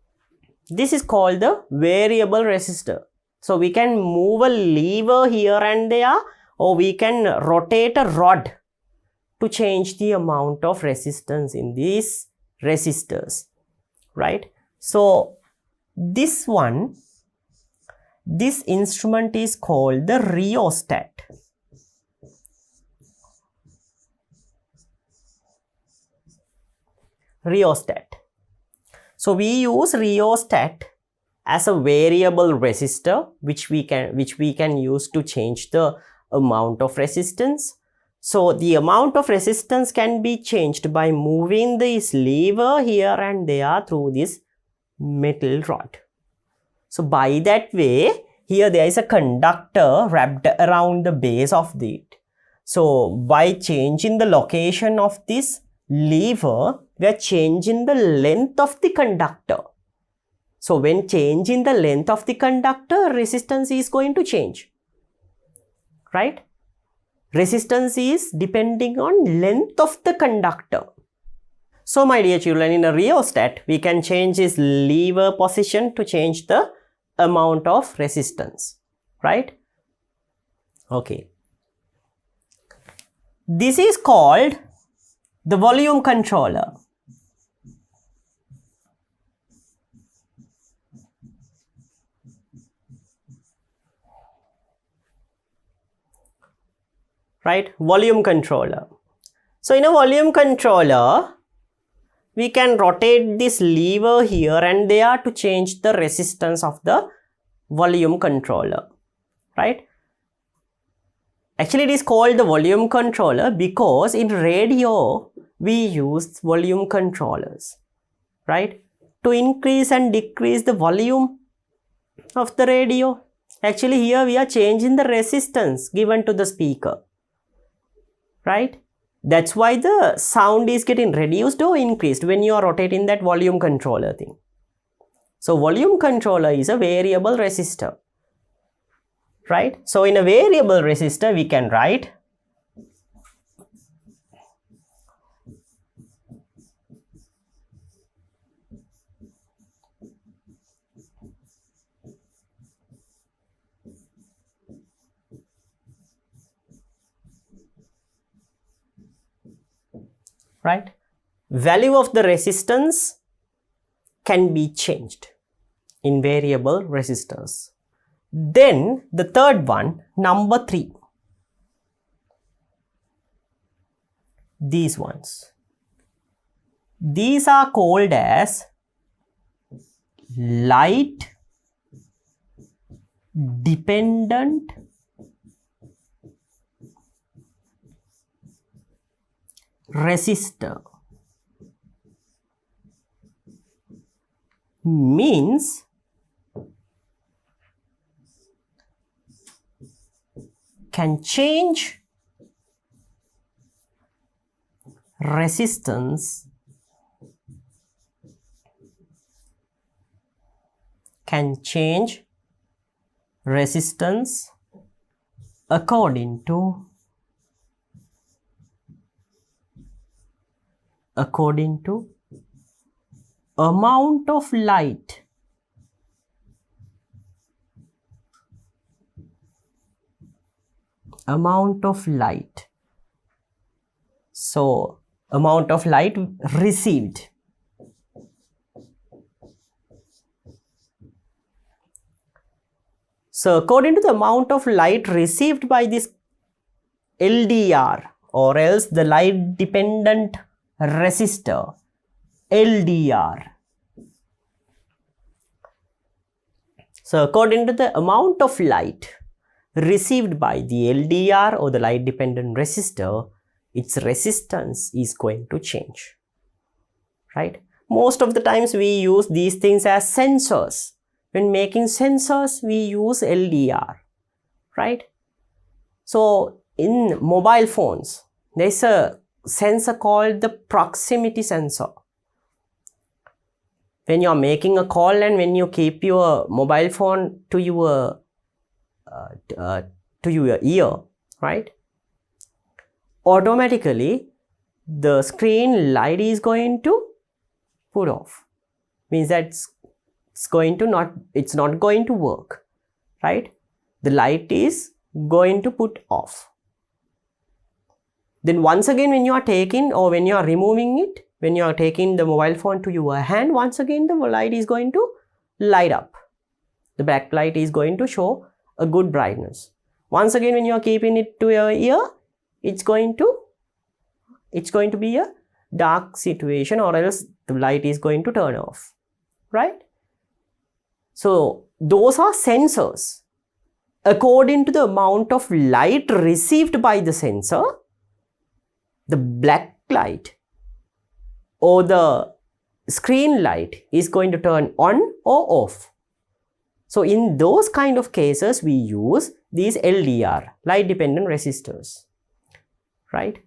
this is called the variable resistor. So we can move a lever here and there, or we can rotate a rod to change the amount of resistance in these resistors, right? So this one This instrument is called the rheostat. Rheostat. So we use rheostat as a variable resistor which we can use to change the amount of resistance. So the amount of resistance can be changed by moving this lever here and there through this metal rod. So by that way, here there is a conductor wrapped around the base of it. So by changing the location of this lever, we are changing the length of the conductor. So when changing the length of the conductor, resistance is going to change, right? Resistance is depending on length of the conductor. So my dear children, in a rheostat, we can change this lever position to change the amount of resistance, right? Okay. This is called the volume controller. Right? Volume controller. So in a volume controller, we can rotate this lever here and there to change the resistance of the volume controller, right? Actually, it is called the volume controller because in radio, we use volume controllers, right? To increase and decrease the volume of the radio. Actually, here we are changing the resistance given to the speaker, right? That's why the sound is getting reduced or increased when you are rotating that volume controller thing. So volume controller is a variable resistor, right? So in a variable resistor, we can write right? Value of the resistance can be changed in variable resistors. Then the third one, number 3. These ones. These are called as light dependent resistor. Means can change resistance, according to amount of light so amount of light received. So according to the amount of light received by this LDR or else the light dependent resistor, LDR. So according to the amount of light received by the LDR or the light dependent resistor, its resistance is going to change, right? Most of the times we use these things as sensors. When making sensors, we use LDR, right? So in mobile phones, there's a sensor called the proximity sensor. When you're making a call and when you keep your mobile phone to your ear, right? Automatically, the screen light is going to put off. Means that it's not going to work, right? The light is going to put off. Then once again, when you are taking or when you are removing it, when you are taking the mobile phone to your hand, once again the light is going to light up. the backlight is going to show a good brightness. Once again, when you are keeping it to your ear, it's going to be a dark situation, or else the light is going to turn off, right? So those are sensors. According to the amount of light received by the sensor, the black light or the screen light is going to turn on or off. So in those kind of cases, we use these LDR, light dependent resistors, right?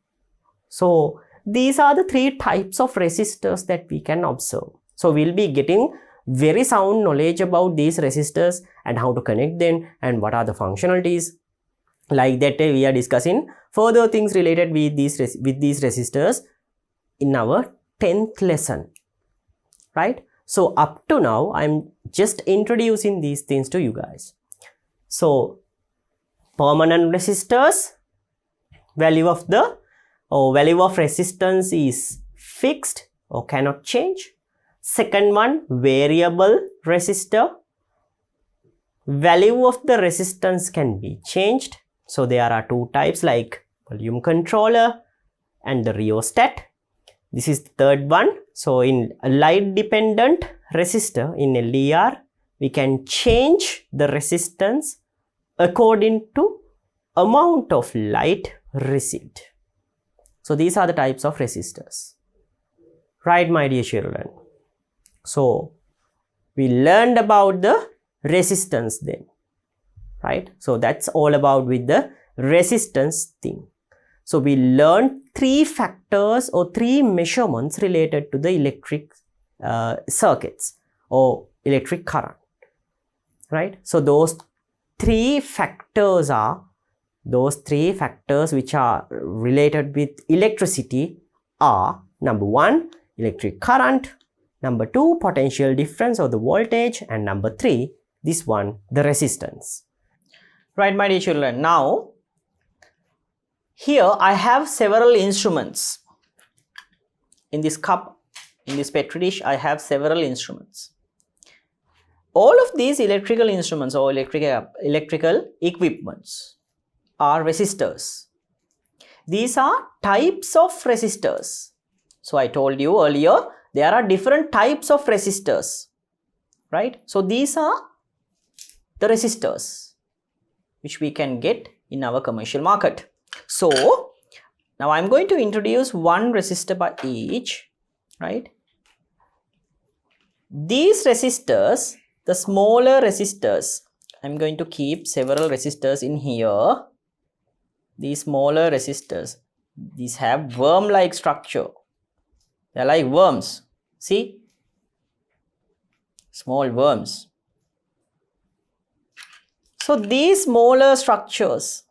So these are the three types of resistors that we can observe. So we'll be getting very sound knowledge about these resistors and how to connect them and what are the functionalities. Like that, we are discussing further things related with these resistors in our 10th lesson, right? So up to now, I'm just introducing these things to you guys. So permanent resistors, value of resistance is fixed or cannot change. Second one, variable resistor. Value of the resistance can be changed. So there are two types, like volume controller and the rheostat. This is the third one. So in a light dependent resistor, in LDR, we can change the resistance according to amount of light received. So these are the types of resistors, right, my dear children? So we learned about the resistance then, right? So that's all about with the resistance thing. So we learned three factors or three measurements related to the electric circuits or electric current, right? So those three factors which are related with electricity are: number one, electric current; number two, potential difference or the voltage; and number three, this one, the resistance. Right, my dear children. Now, here I have several instruments. In this cup, in this petri dish, I have several instruments. All of these electrical instruments or electrical equipments are resistors. These are types of resistors. So I told you earlier, there are different types of resistors, right? So these are the resistors which we can get in our commercial market. So now I'm going to introduce one resistor by each, right? These resistors, the smaller resistors, I'm going to keep several resistors in here. These smaller resistors, these have worm-like structure. They're like worms. See? Small worms. So these smaller structures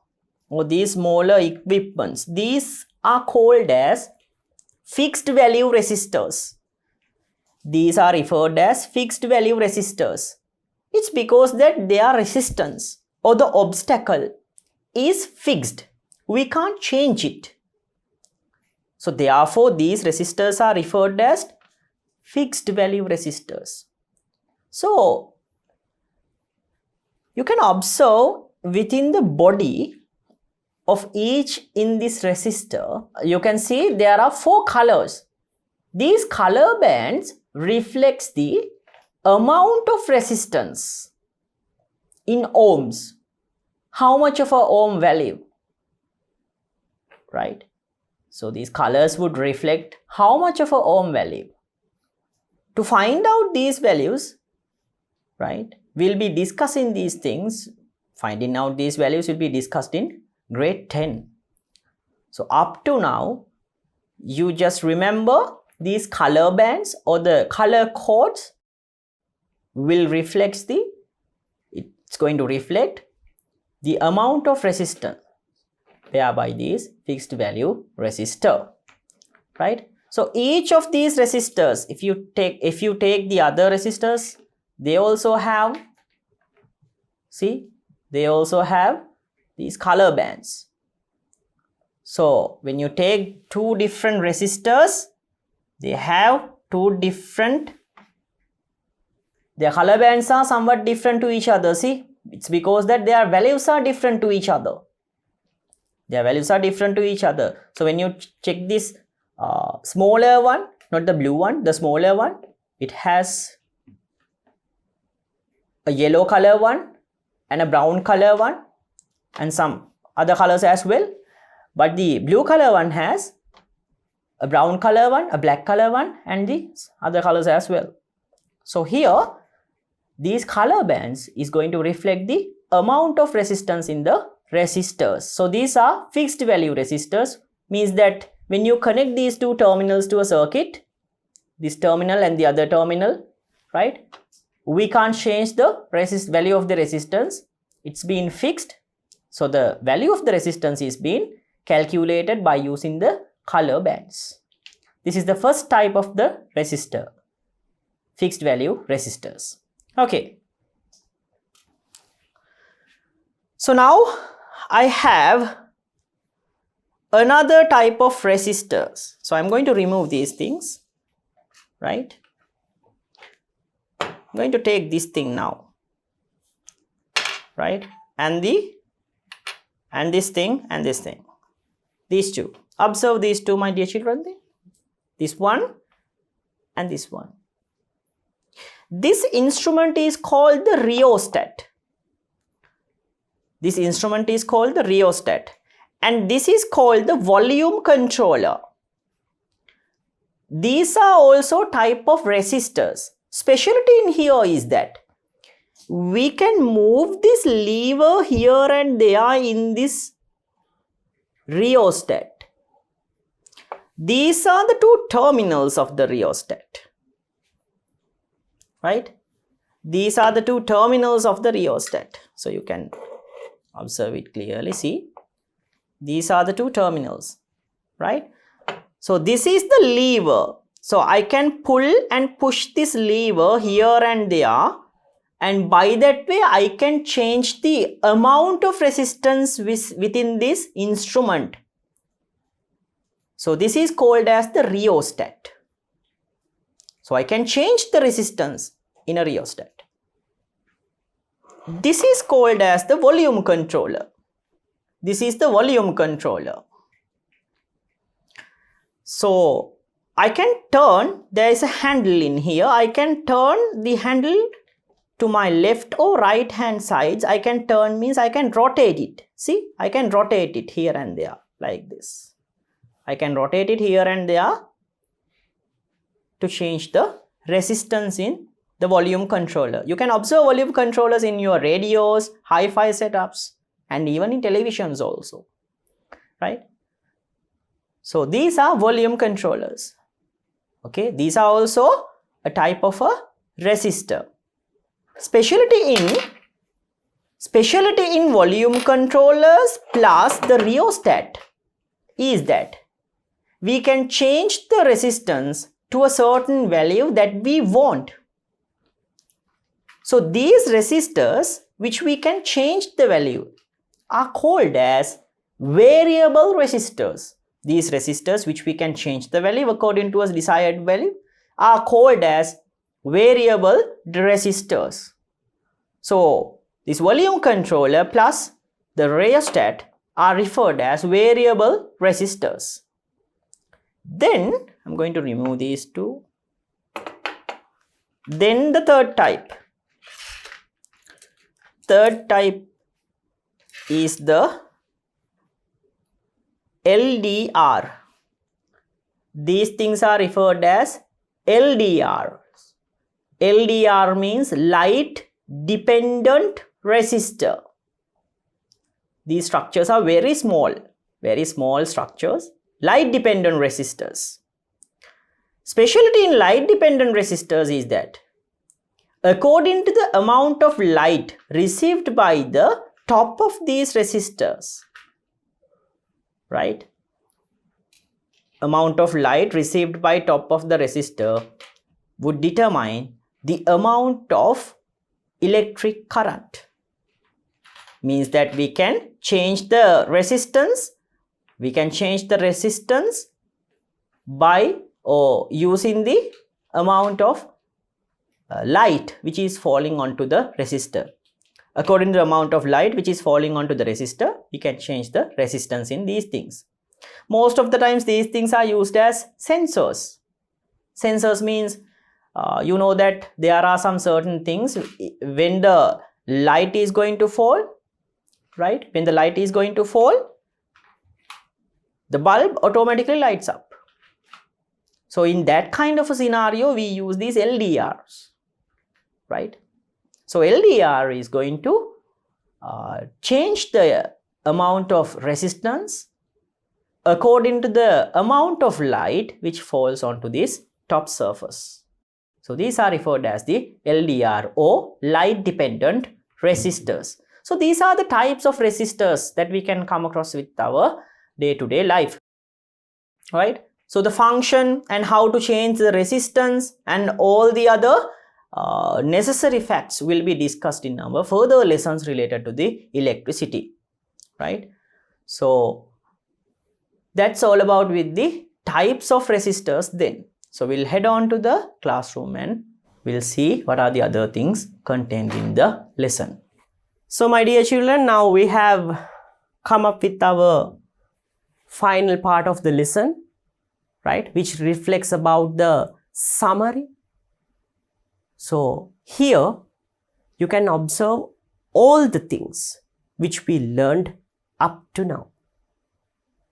or these smaller equipments, these are called as fixed value resistors. These are referred as fixed value resistors. It's because that their resistance or the obstacle is fixed. We can't change it. So therefore, these resistors are referred as fixed value resistors. So you can observe within the body of each in this resistor, you can see there are 4 colors. These color bands reflects the amount of resistance in ohms. How much of a ohm value, right? So these colors would reflect how much of a ohm value. To find out these values, right, we'll be discussing these things. Finding out these values will be discussed in grade 10. So up to now, you just remember these color bands or the color codes will reflect it's going to reflect the amount of resistance whereby these fixed value resistor, right? So each of these resistors, if you take the other resistors, they also have, see, they also have these color bands. So when you take 2 different resistors, they have 2 different their color bands are somewhat different to each other. See, it's because that their values are different to each other. Their values are different to each other. So when you check this smaller one, not the blue one, the smaller one, it has a yellow color one and a brown color one and some other colors as well. But the blue color one has a brown color one, a black color one, and the other colors as well. So here, these color bands is going to reflect the amount of resistance in the resistors. So these are fixed value resistors, means that when you connect these two terminals to a circuit, this terminal and the other terminal, right, we can't change the value of the resistance. It's been fixed. So the value of the resistance is being calculated by using the color bands. This is the first type of the resistor, fixed value resistors. Okay. So now I have another type of resistors. So I'm going to remove these things, right? I'm going to take this thing now, right? And this thing and this thing. These two. Observe these two, my dear children. This one and this one. This instrument is called the rheostat. This instrument is called the rheostat. And this is called the volume controller. These are also type of resistors. Specialty in here is that we can move this lever here and there in this rheostat. These are the two terminals of the rheostat, right? These are the two terminals of the rheostat. So you can observe it clearly. See, these are the two terminals, right? So this is the lever. So I can pull and push this lever here and there, and by that way I can change the amount of resistance within this instrument. So this is called as the rheostat. So I can change the resistance in a rheostat. This is called as the volume controller. This is the volume controller. So I can turn, there is a handle in here. I can turn the handle to my left or right hand sides. I can turn means I can rotate it. See, I can rotate it here and there like this. I can rotate it here and there to change the resistance in the volume controller. You can observe volume controllers in your radios, hi-fi setups, and even in televisions also, right? So these are volume controllers. Okay, these are also a type of a resistor. Specialty in volume controllers plus the rheostat is that we can change the resistance to a certain value that we want. So these resistors which we can change the value are called as variable resistors. These resistors which we can change the value according to a desired value are called as variable resistors. So this volume controller plus the rheostat are referred as variable resistors. Then I'm going to remove these two. Then the third type. Third type is the LDR. These things are referred as LDR. LDR means light dependent resistor. These structures are very small structures, light dependent resistors. Specialty in light dependent resistors is that according to the amount of light received by the top of these resistors, right? Amount of light received by top of the resistor would determine the amount of electric current. Means that we can change the resistance. We can change the resistance by using the amount of light which is falling onto the resistor. According to the amount of light which is falling onto the resistor, we can change the resistance in these things. Most of the times these things are used as sensors. Sensors means you know that there are some certain things when the light is going to fall, right? When the light is going to fall, the bulb automatically lights up. So in that kind of a scenario, we use these LDRs, right? So LDR is going to change the amount of resistance according to the amount of light which falls onto this top surface. So these are referred as the LDR or light dependent resistors. So these are the types of resistors that we can come across with our day-to-day life, right? So the function and how to change the resistance and all the other necessary facts will be discussed in our further lessons related to the electricity, right? So that's all about with the types of resistors then. So we'll head on to the classroom and we'll see what are the other things contained in the lesson. So my dear children, now we have come up with our final part of the lesson, right, which reflects about the summary. So here you can observe all the things which we learned up to now.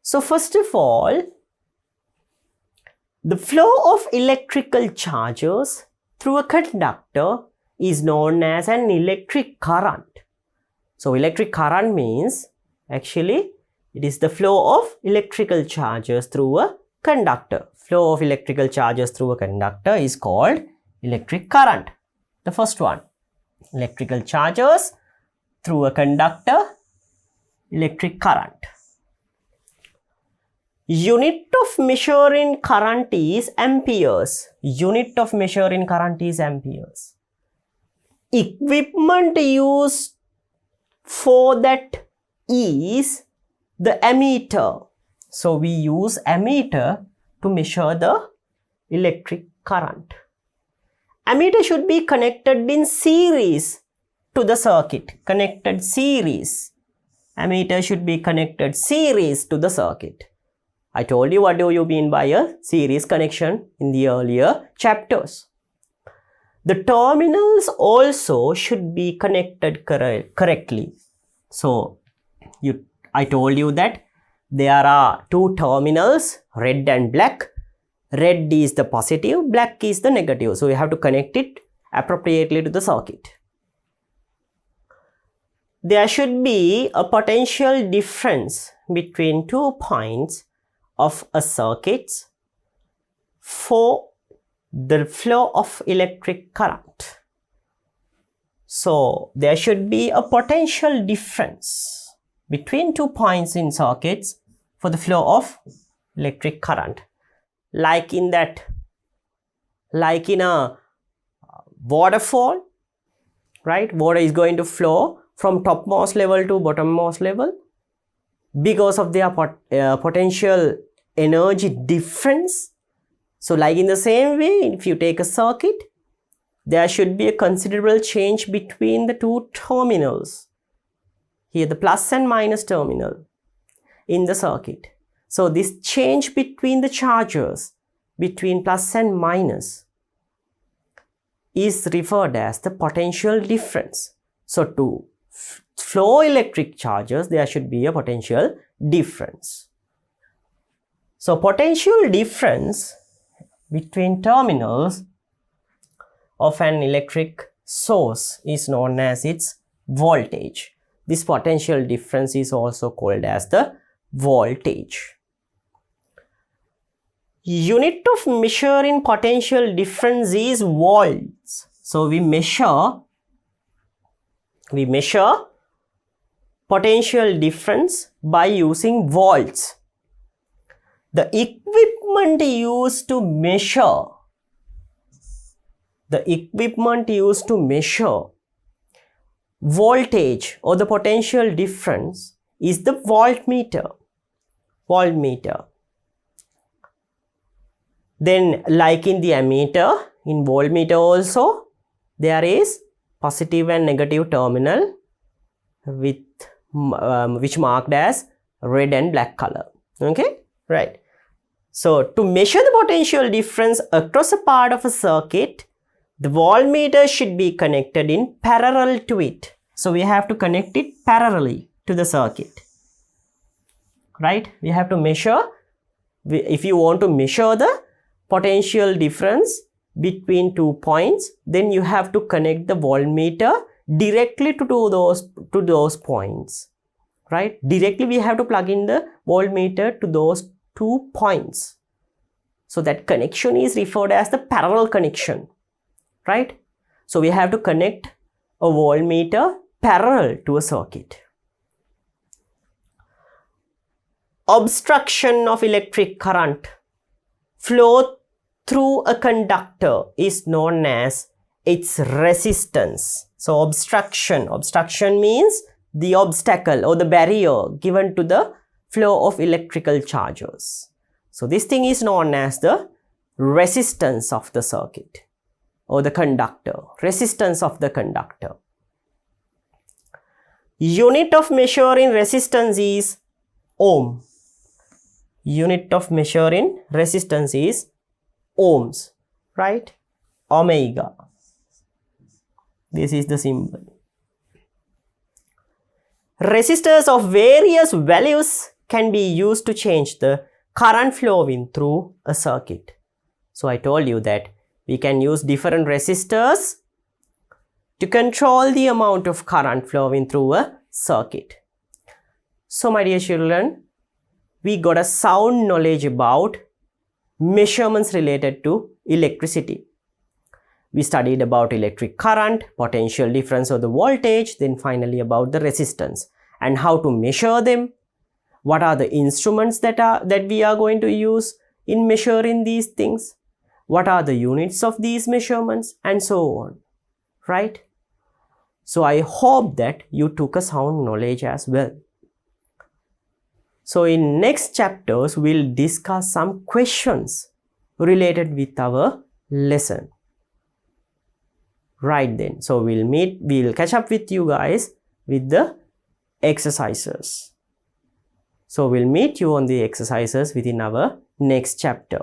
So first of all, the flow of electrical charges through a conductor is known as an electric current. So electric current means actually it is the flow of electrical charges through a conductor. Flow of electrical charges through a conductor is called electric current. The first one, electrical charges through a conductor, electric current. Unit of measuring current is amperes. Unit of measuring current is amperes. Equipment used for that is the ammeter. So we use ammeter to measure the electric current. Ammeter should be connected in series to the circuit. Connected series. Ammeter should be connected series to the circuit. I told you what do you mean by a series connection in the earlier chapters. The terminals also should be connected correctly. So I told you that there are two terminals, red and black. Red is the positive, black is the negative. So you have to connect it appropriately to the circuit. There should be a potential difference between 2 points of a circuit for the flow of electric current. So there should be a potential difference between 2 points in circuits for the flow of electric current. Like in a waterfall, right? Water is going to flow from topmost level to bottommost level because of their potential energy difference. So like in the same way, if you take a circuit, there should be a considerable change between the two terminals. Here the plus and minus terminal in the circuit. So this change between the charges between plus and minus is referred as the potential difference. So to flow electric charges, there should be a potential difference. So potential difference between terminals of an electric source is known as its voltage. This potential difference is also called as the voltage. Unit of measuring potential difference is volts. So we measure potential difference by using volts. The equipment used to measure voltage or the potential difference is the voltmeter. Then like in the ammeter, in voltmeter also there is positive and negative terminal with which marked as red and black color. Okay, right. So to measure the potential difference across a part of a circuit, the voltmeter should be connected in parallel to it. So we have to connect it parallelly to the circuit, right? We have to measure, if you want to measure the potential difference between 2 points, then you have to connect the voltmeter directly to those points, right? Directly we have to plug in the voltmeter to those 2 points. So that connection is referred as the parallel connection, right? So we have to connect a voltmeter parallel to a circuit. Obstruction of electric current flow through a conductor is known as its resistance. So obstruction means the obstacle or the barrier given to the flow of electrical charges. So this thing is known as the resistance of the circuit or the conductor, resistance of the conductor. Unit of measure in resistance is ohm. Unit of measure in resistance is ohms, right? Omega. This is the symbol. Resistors of various values can be used to change the current flowing through a circuit. So I told you that we can use different resistors to control the amount of current flowing through a circuit. So my dear children, we got a sound knowledge about measurements related to electricity. We studied about electric current, potential difference of the voltage, then finally about the resistance and how to measure them. What are the instruments that we are going to use in measuring these things? What are the units of these measurements and so on, right? So I hope that you took a sound knowledge as well. So in next chapters, we'll discuss some questions related with our lesson. Right then, so we'll catch up with you guys with the exercises. So we'll meet you on the exercises within our next chapter.